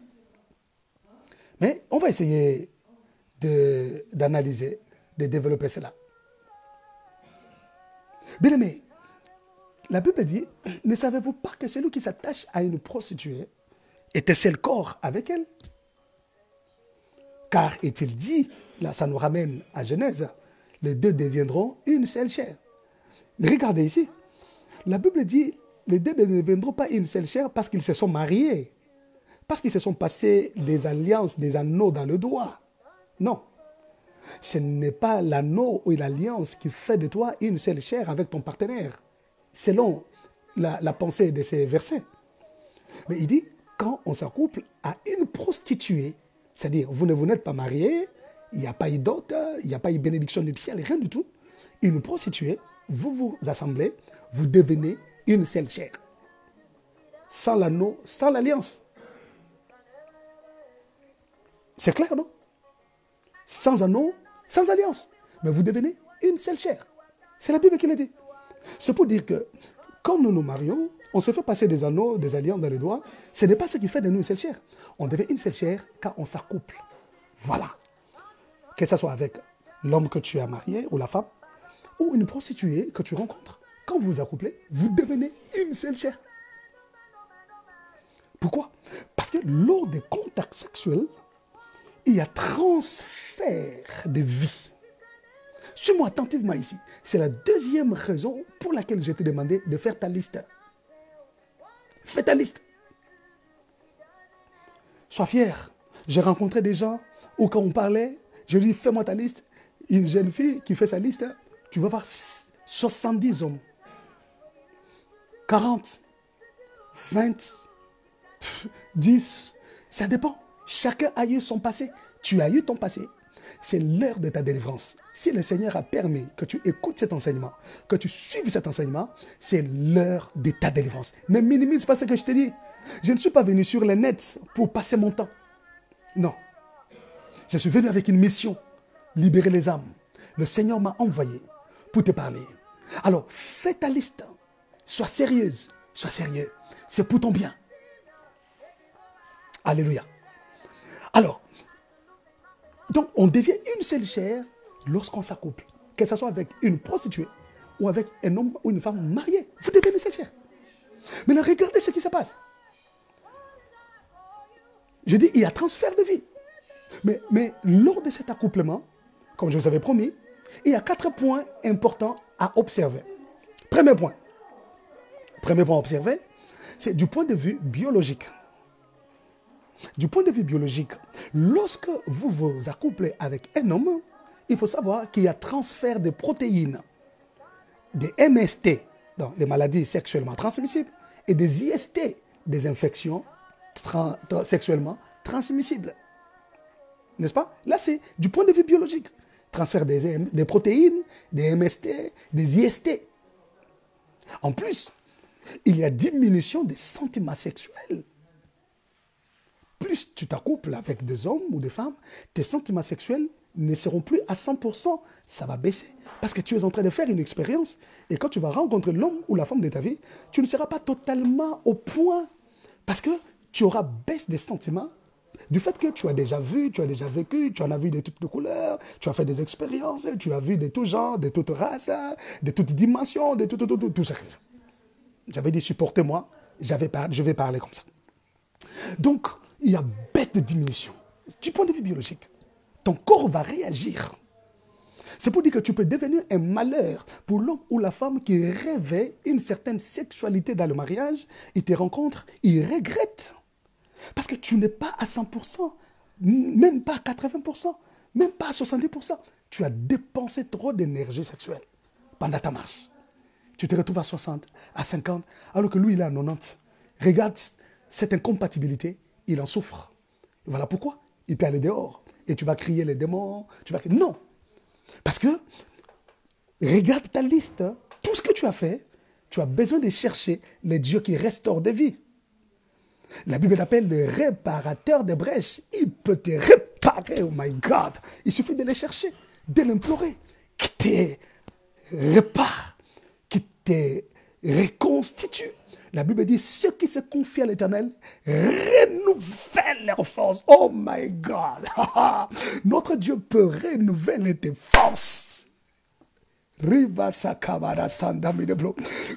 Mais on va essayer d'analyser, de développer cela. Bien aimé, la Bible dit, ne savez-vous pas que celui qui s'attache à une prostituée est un seul corps avec elle? Car est-il dit, là ça nous ramène à Genèse, les deux deviendront une seule chair. Mais regardez ici, la Bible dit, les deux ne deviendront pas une seule chair parce qu'ils se sont mariés, parce qu'ils se sont passés des alliances, des anneaux dans le doigt. Non, ce n'est pas l'anneau ou l'alliance qui fait de toi une seule chair avec ton partenaire, selon la pensée de ces versets. Mais il dit, quand on s'accouple à une prostituée, c'est-à-dire vous n'êtes pas mariés, il n'y a pas eu dot, il n'y a pas eu bénédiction nuptiale, rien du tout. Une prostituée, vous vous assemblez, vous devenez une seule chair. Sans l'anneau, sans l'alliance. C'est clair, non? Sans anneau, sans alliance. Mais vous devenez une seule chair. C'est la Bible qui l'a dit. C'est pour dire que quand nous nous marions, on se fait passer des anneaux, des alliances dans les doigts. Ce n'est pas ce qui fait de nous une seule chair. On devient une seule chair quand on s'accouple. Voilà. Que ce soit avec l'homme que tu as marié ou la femme, ou une prostituée que tu rencontres. Quand vous vous accouplez, vous devenez une seule chair. Pourquoi? Parce que lors des contacts sexuels, il y a transfert de vie. Suis-moi attentivement ici. C'est la deuxième raison pour laquelle je t'ai demandé de faire ta liste. Fais ta liste. Sois fier. J'ai rencontré des gens où quand on parlait, je lui dis fais-moi ta liste. Une jeune fille qui fait sa liste, tu vas voir 70 hommes. 40, 20, 10, ça dépend. Chacun a eu son passé. Tu as eu ton passé. C'est l'heure de ta délivrance. Si le Seigneur a permis que tu écoutes cet enseignement, que tu suives cet enseignement, c'est l'heure de ta délivrance. Ne minimise pas ce que je te dis. Je ne suis pas venu sur le net pour passer mon temps. Non. Je suis venu avec une mission. Libérer les âmes. Le Seigneur m'a envoyé pour te parler. Alors, fais ta liste. Sois sérieuse. Sois sérieux. C'est pour ton bien. Alléluia. Alors, donc on devient une seule chair lorsqu'on s'accouple. Que ce soit avec une prostituée ou avec un homme ou une femme mariée. Vous devenez une seule chair. Maintenant, regardez ce qui se passe. Je dis, il y a transfert de vie. Mais lors de cet accouplement, comme je vous avais promis, il y a 4 points importants à observer. Premier point à observer, c'est du point de vue biologique. Du point de vue biologique, lorsque vous vous accouplez avec un homme, il faut savoir qu'il y a transfert de protéines, des MST, donc les maladies sexuellement transmissibles, et des IST, des infections sexuellement transmissibles. N'est-ce pas? Là, c'est du point de vue biologique. Transfert des protéines, des MST, des IST. En plus, il y a diminution des sentiments sexuels. Plus tu t'accouples avec des hommes ou des femmes, tes sentiments sexuels ne seront plus à 100%. Ça va baisser. Parce que tu es en train de faire une expérience. Et quand tu vas rencontrer l'homme ou la femme de ta vie, tu ne seras pas totalement au point. Parce que tu auras baisse des sentiments. du fait que tu as déjà vu, tu as déjà vécu, tu en as vu de toutes les couleurs, tu as fait des expériences, tu as vu de tout genre, de toutes races, de toutes dimensions, de tout ça. J'avais dit, supportez-moi, je vais parler comme ça. Donc, il y a baisse de diminution. Du point de vue biologique, ton corps va réagir. C'est pour dire que tu peux devenir un malheur pour l'homme ou la femme qui rêvait une certaine sexualité dans le mariage. Il te rencontre, il regrette. Parce que tu n'es pas à 100%, même pas à 80%, même pas à 70%. Tu as dépensé trop d'énergie sexuelle pendant ta marche. Tu te retrouves à 60, à 50, alors que lui, il est à 90. Regarde cette incompatibilité, il en souffre. Voilà pourquoi il peut aller dehors. Et tu vas crier les démons. Non. Parce que, regarde ta liste. Tout ce que tu as fait, tu as besoin de chercher les dieux qui restaurent des vies. La Bible l'appelle le réparateur des brèches. Il peut te réparer, oh my God. Il suffit de les chercher, de l'implorer, qui te répare, qui te reconstitue. La Bible dit, ceux qui se confient à l'Éternel renouvellent leurs forces. Oh my God. Notre Dieu peut renouveler tes forces.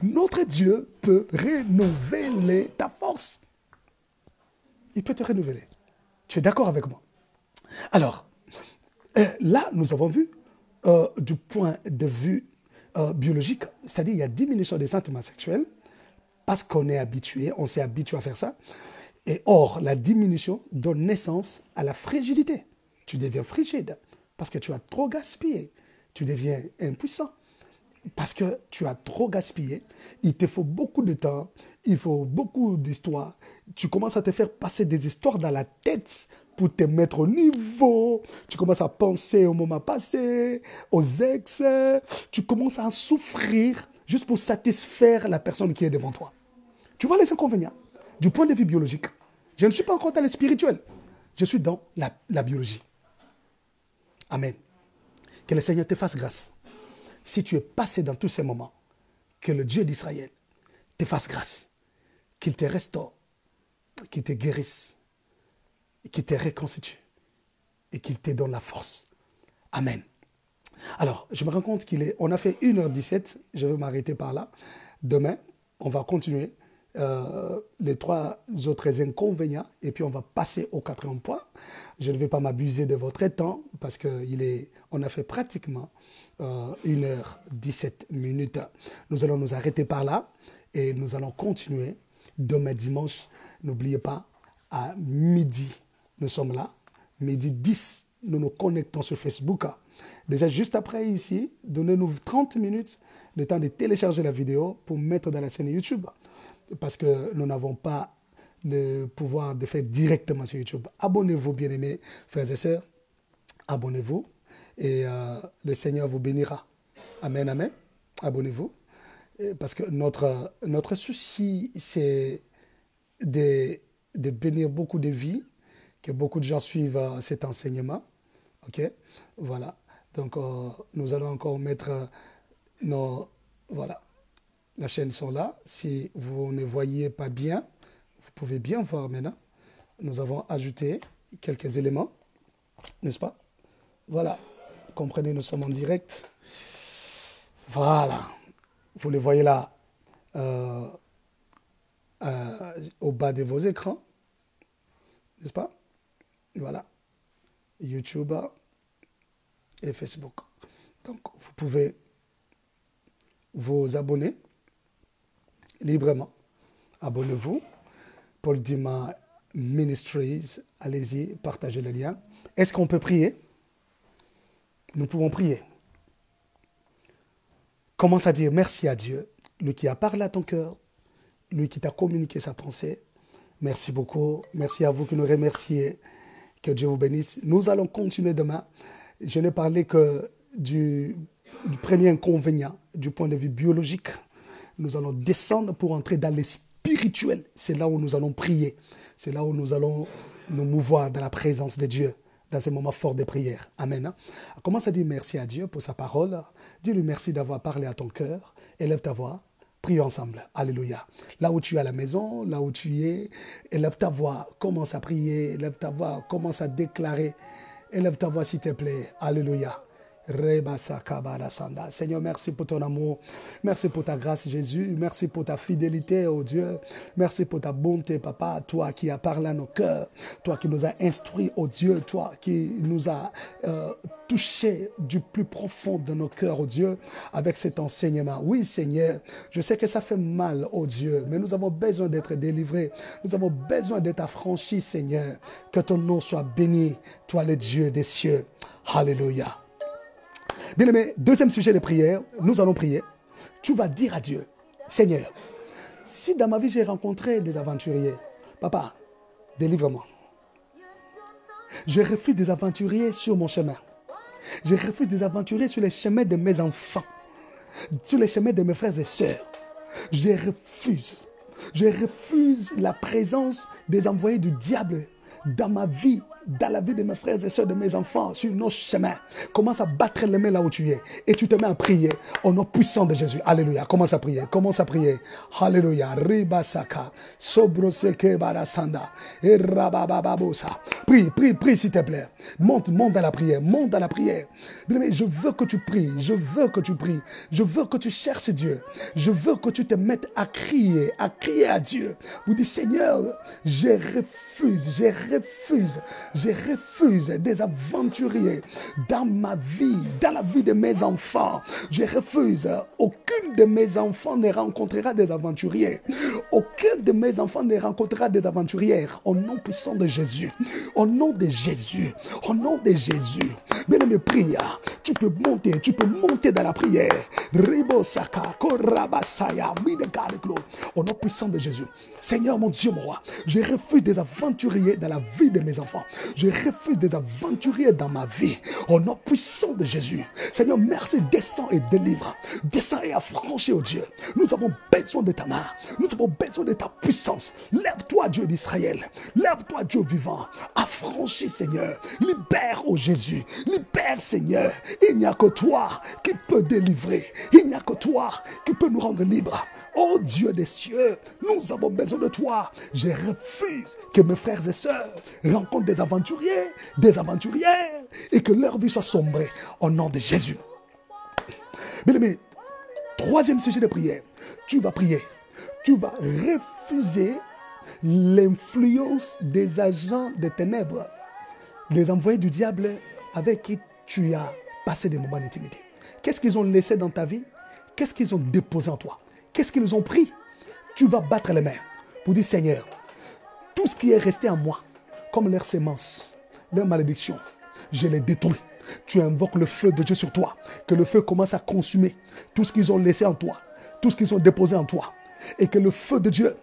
Notre Dieu peut renouveler ta force. Il peut te renouveler. Tu es d'accord avec moi? Alors, là, nous avons vu, du point de vue biologique, c'est-à-dire il y a diminution des sentiments sexuels, parce qu'on est habitué, on s'est habitué à faire ça. Et or, la diminution donne naissance à la frigidité. Tu deviens frigide parce que tu as trop gaspillé. Tu deviens impuissant parce que tu as trop gaspillé. Il te faut beaucoup de temps, il faut beaucoup d'histoires. Tu commences à te faire passer des histoires dans la tête pour te mettre au niveau. Tu commences à penser au moment passé, aux ex. Tu commences à en souffrir juste pour satisfaire la personne qui est devant toi. Tu vois les inconvénients. Du point de vue biologique, je ne suis pas encore dans le spirituel. Je suis dans la biologie. Amen. Que le Seigneur te fasse grâce. Si tu es passé dans tous ces moments, que le Dieu d'Israël te fasse grâce. Qu'il te restaure, qu'il te guérisse, qu'il te reconstitue et qu'il te donne la force. Amen. Alors, je me rends compte on a fait 1h17, je vais m'arrêter par là. Demain, on va continuer les 3 autres inconvénients et puis on va passer au 4e point. Je ne vais pas m'abuser de votre temps parce qu'on a fait pratiquement 1h17 minutes. Nous allons nous arrêter par là et nous allons continuer demain dimanche. N'oubliez pas, à midi, nous sommes là. Midi 10, nous nous connectons sur Facebook. Déjà, juste après ici, donnez-nous 30 minutes, le temps de télécharger la vidéo pour mettre dans la chaîne YouTube. Parce que nous n'avons pas le pouvoir de faire directement sur YouTube. Abonnez-vous, bien-aimés frères et sœurs. Abonnez-vous et le Seigneur vous bénira. Amen, amen. Abonnez-vous. Parce que notre souci, c'est de bénir beaucoup de vies, que beaucoup de gens suivent cet enseignement. OK? Voilà. Donc, nous allons encore mettre voilà. La chaîne sont là. Si vous ne voyez pas bien, vous pouvez bien voir maintenant. Nous avons ajouté quelques éléments, n'est-ce pas? Voilà. Comprenez, nous sommes en direct. Voilà. Vous les voyez là, au bas de vos écrans, n'est-ce pas? Voilà. YouTube et Facebook. Donc, vous pouvez vous abonner librement. Abonnez-vous. Paul Dima Ministries. Allez-y, partagez le lien. Est-ce qu'on peut prier? Nous pouvons prier. Commence à dire merci à Dieu, lui qui a parlé à ton cœur, lui qui t'a communiqué sa pensée. Merci beaucoup. Merci à vous qui nous remerciez. Que Dieu vous bénisse. Nous allons continuer demain. Je n'ai parlé que du premier inconvénient, du point de vue biologique. Nous allons descendre pour entrer dans les spirituels. C'est là où nous allons prier. C'est là où nous allons nous mouvoir dans la présence de Dieu, dans ces moments forts de prière. Amen. Commence à dire merci à Dieu pour sa parole. Dis-lui merci d'avoir parlé à ton cœur. Élève ta voix. Prions ensemble. Alléluia. Là où tu es à la maison, là où tu es, élève ta voix, commence à prier, élève ta voix, commence à déclarer. Élève ta voix s'il te plaît. Alléluia. Seigneur, merci pour ton amour. Merci pour ta grâce, Jésus. Merci pour ta fidélité, oh Dieu. Merci pour ta bonté, Papa. Toi qui as parlé à nos cœurs. Toi qui nous as instruits, oh Dieu. Toi qui nous as touchés du plus profond de nos cœurs, oh Dieu, avec cet enseignement. Oui, Seigneur, je sais que ça fait mal, oh Dieu, mais nous avons besoin d'être délivrés. Nous avons besoin d'être affranchis, Seigneur. Que ton nom soit béni, toi le Dieu des cieux. Alléluia. Bien aimé, deuxième sujet de prière, nous allons prier. Tu vas dire à Dieu, Seigneur, si dans ma vie j'ai rencontré des aventuriers, Papa, délivre-moi. Je refuse des aventuriers sur mon chemin. Je refuse des aventuriers sur les chemins de mes enfants, sur les chemins de mes frères et sœurs. Je refuse. Je refuse la présence des envoyés du diable dans ma vie, dans la vie de mes frères et sœurs, de mes enfants, sur nos chemins. Commence à battre les mains là où tu es. Et tu te mets à prier au nom puissant de Jésus. Alléluia. Commence à prier. Commence à prier. Alléluia. Ribasaka. Sobroseke barasanda. Et rabababosa. Prie, prie, prie s'il te plaît. Monte dans la prière. Monte dans la prière. Mais je veux que tu pries. Je veux que tu pries. Je veux que tu cherches Dieu. Je veux que tu te mettes à crier à Dieu. Vous dites, Seigneur, je refuse des aventuriers dans ma vie, dans la vie de mes enfants. Je refuse. Aucun de mes enfants ne rencontrera des aventuriers. Aucun de mes enfants ne rencontrera des aventurières. Au nom puissant de Jésus. Au nom de Jésus. Au nom de Jésus. Bien-aimé, prie. Tu peux monter dans la prière. Ribosaka, korabasaya, midekadeklo. Au nom puissant de Jésus. Seigneur, mon Dieu, mon roi, je refuse des aventuriers dans la vie de mes enfants. Je refuse des aventuriers dans ma vie. Au nom puissant de Jésus. Seigneur, merci, descends et délivre. Descends et affranchis, oh Dieu. Nous avons besoin de ta main. Nous avons besoin de ta puissance. Lève-toi, Dieu d'Israël. Lève-toi, Dieu vivant. Affranchis, Seigneur. Libère, oh Jésus. Libère, Seigneur. Il n'y a que toi qui peux délivrer. Il n'y a que toi qui peux nous rendre libres. Oh Dieu des cieux, nous avons besoin de toi. Je refuse que mes frères et sœurs rencontrent des aventuriers, des aventurières et que leur vie soit sombrée au nom de Jésus. Bien aimé, troisième sujet de prière. Tu vas prier. Tu vas refuser l'influence des agents des ténèbres, les envoyés du diable avec qui tu as passé des moments d'intimité. Qu'est-ce qu'ils ont laissé dans ta vie? Qu'est-ce qu'ils ont déposé en toi? Qu'est-ce qu'ils ont pris? Tu vas battre les mains pour dire, Seigneur, tout ce qui est resté en moi, comme leurs semences, leurs malédictions, je les détruis. Tu invoques le feu de Dieu sur toi, que le feu commence à consumer tout ce qu'ils ont laissé en toi, tout ce qu'ils ont déposé en toi, et que le feu de Dieu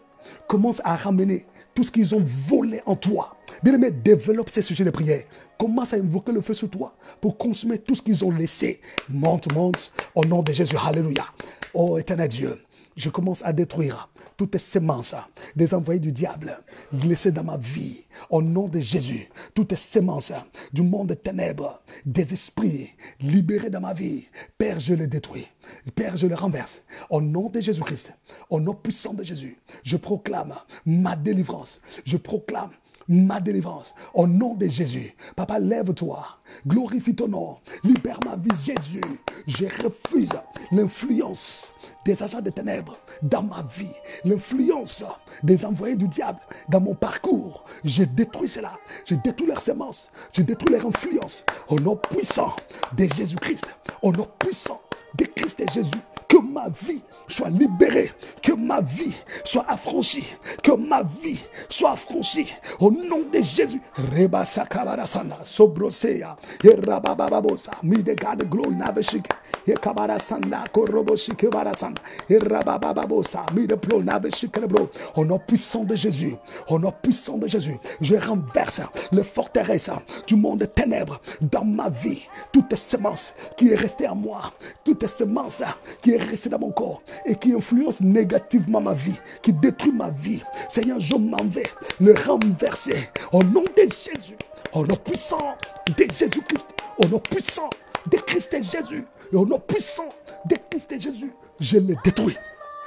commence à ramener tout ce qu'ils ont volé en toi. Bien-aimé, développe ces sujets de prière. Commence à invoquer le feu sur toi pour consommer tout ce qu'ils ont laissé. Monte, au nom de Jésus. Alléluia. Oh éternel Dieu, je commence à détruire toutes les semences des envoyés du diable laissées dans ma vie. Au nom de Jésus, toutes les semences du monde des ténèbres, des esprits libérés dans ma vie. Père, je les détruis. Père, je les renverse. Au nom de Jésus-Christ, au nom puissant de Jésus, je proclame ma délivrance. Je proclame ma délivrance au nom de Jésus. Papa, lève-toi, glorifie ton nom, libère ma vie, Jésus. Je refuse l'influence des agents des ténèbres dans ma vie, l'influence des envoyés du diable dans mon parcours. Je détruis cela, je détruis leurs semences, je détruis leur influence au nom puissant de Jésus-Christ, au nom puissant de Christ et Jésus. Que ma vie soit libérée, que ma vie soit affranchie, que ma vie soit affranchie au nom de Jésus. Rebasa kabarasana, sobroseya, erabababosa, midegade glory naveshik, ekabarasana, koroboshik barasana, erabababosa, mideplo naveshik lebro. Au nom puissant de Jésus, au nom puissant de Jésus, je renverse les forteresses du monde des ténèbres dans ma vie. Toutes les semences qui est restée à moi, toutes les semences qui est resté dans mon corps et qui influence négativement ma vie, qui détruit ma vie. Seigneur, je m'en vais le renverser au nom de Jésus, au nom puissant de Jésus-Christ, au nom puissant de Christ et Jésus, et au nom puissant de Christ et Jésus, je les détruis.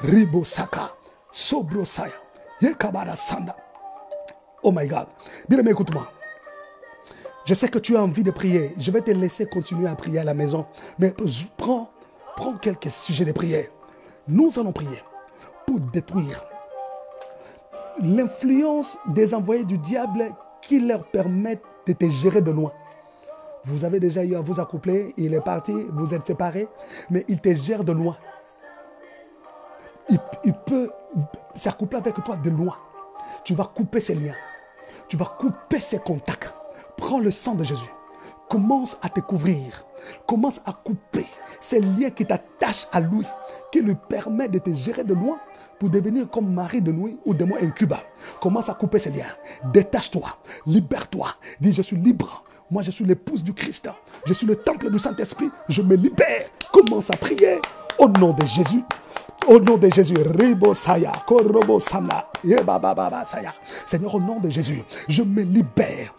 Ribosaka, Sobrosaya, Yekabara Sanda. Oh my God. Bien-aimé, écoute-moi. Je sais que tu as envie de prier. Je vais te laisser continuer à prier à la maison. Mais prends quelques sujets de prière. Nous allons prier pour détruire l'influence des envoyés du diable qui leur permettent de te gérer de loin. Vous avez déjà eu à vous accoupler, il est parti, vous êtes séparés, mais il te gère de loin. Il peut s'accoupler avec toi de loin. Tu vas couper ses liens. Tu vas couper ses contacts. Prends le sang de Jésus. Commence à te couvrir. Commence à couper ces liens qui t'attachent à lui, qui lui permettent de te gérer de loin pour devenir comme mari de nuit ou démon incuba. Commence à couper ces liens. Détache-toi. Libère-toi. Dis, je suis libre. Moi, je suis l'épouse du Christ. Je suis le temple du Saint-Esprit. Je me libère. Commence à prier au nom de Jésus. Au nom de Jésus, Ribosaya, Korobosana, Yebababasaya. Seigneur, au nom de Jésus, je me libère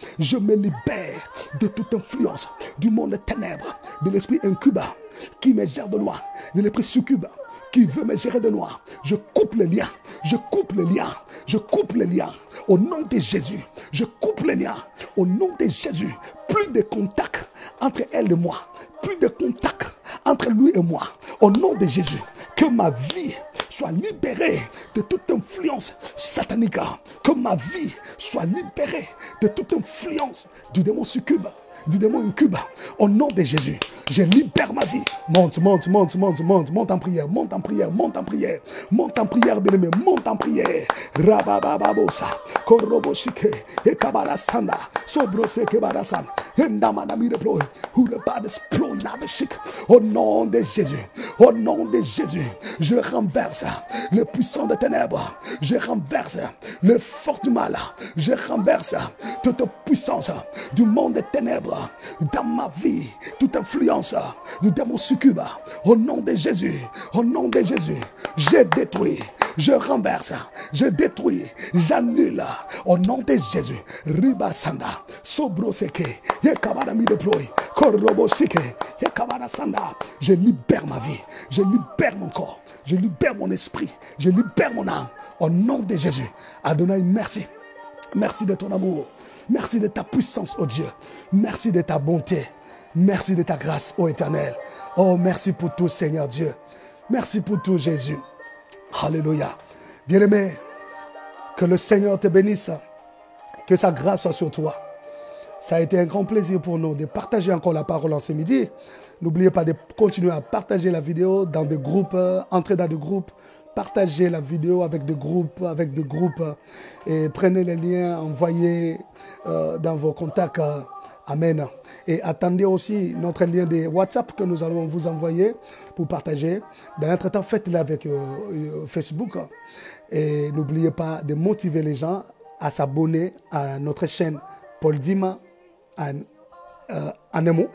de toute influence du monde des ténèbres, de l'esprit incuba qui me gère de loin, de l'esprit succube qui veut me gérer de loin. Je coupe les liens, je coupe les liens, je coupe les liens. Au nom de Jésus, je coupe les liens. Au nom de Jésus, plus de contact entre elle et moi, plus de contact entre lui et moi. Au nom de Jésus, que ma vie soit libérée de toute influence satanique. Que ma vie soit libérée de toute influence du démon succube, du démon incube. Au nom de Jésus, je libère ma vie. Monte en prière, monte en prière, monte en prière. Monte en prière, bien-aimé, monte en prière. Rabababosa, Koroboshike, Ekabarasanda, Sobroseke Barasan, Endamanami de Ploy, Urabades Ploy Naveshik. Au nom de Jésus, au nom de Jésus, je renverse le puissant des ténèbres, je renverse le force du mal, je renverse toute puissance du monde des ténèbres dans ma vie, toute influence du démon succube. Au nom de Jésus, au nom de Jésus, je détruis, je renverse, je détruis, j'annule. Au nom de Jésus, Ribasanda, Sobroseke, Yekabarami de Ploy, Korobosike, Yekabarasanda. Je libère ma vie, je libère mon corps, je libère mon esprit, je libère mon âme. Au nom de Jésus, Adonai, merci. Merci de ton amour. Merci de ta puissance, oh Dieu. Merci de ta bonté. Merci de ta grâce, ô Éternel. Oh, merci pour tout, Seigneur Dieu. Merci pour tout, Jésus. Alléluia. Bien-aimé, que le Seigneur te bénisse. Que sa grâce soit sur toi. Ça a été un grand plaisir pour nous de partager encore la parole en ce midi. N'oubliez pas de continuer à partager la vidéo dans des groupes, entrer dans des groupes. Partagez la vidéo avec des groupes, et prenez les liens, envoyez dans vos contacts. Amen. Et attendez aussi notre lien de WhatsApp que nous allons vous envoyer pour partager. Dans l'entretemps, faites-le avec Facebook. Et n'oubliez pas de motiver les gens à s'abonner à notre chaîne Paul Dima en un mot,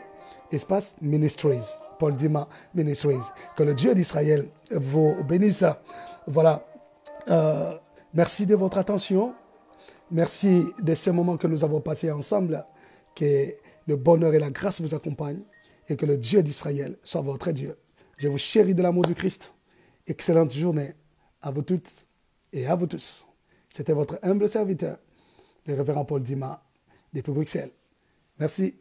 espace Ministries. Paul Dima Ministries. Que le Dieu d'Israël vous bénisse. Voilà. Merci de votre attention. Merci de ce moment que nous avons passé ensemble. Que le bonheur et la grâce vous accompagnent. Et que le Dieu d'Israël soit votre Dieu. Je vous chéris de l'amour du Christ. Excellente journée à vous toutes et à vous tous. C'était votre humble serviteur, le révérend Paul Dima, depuis Bruxelles. Merci.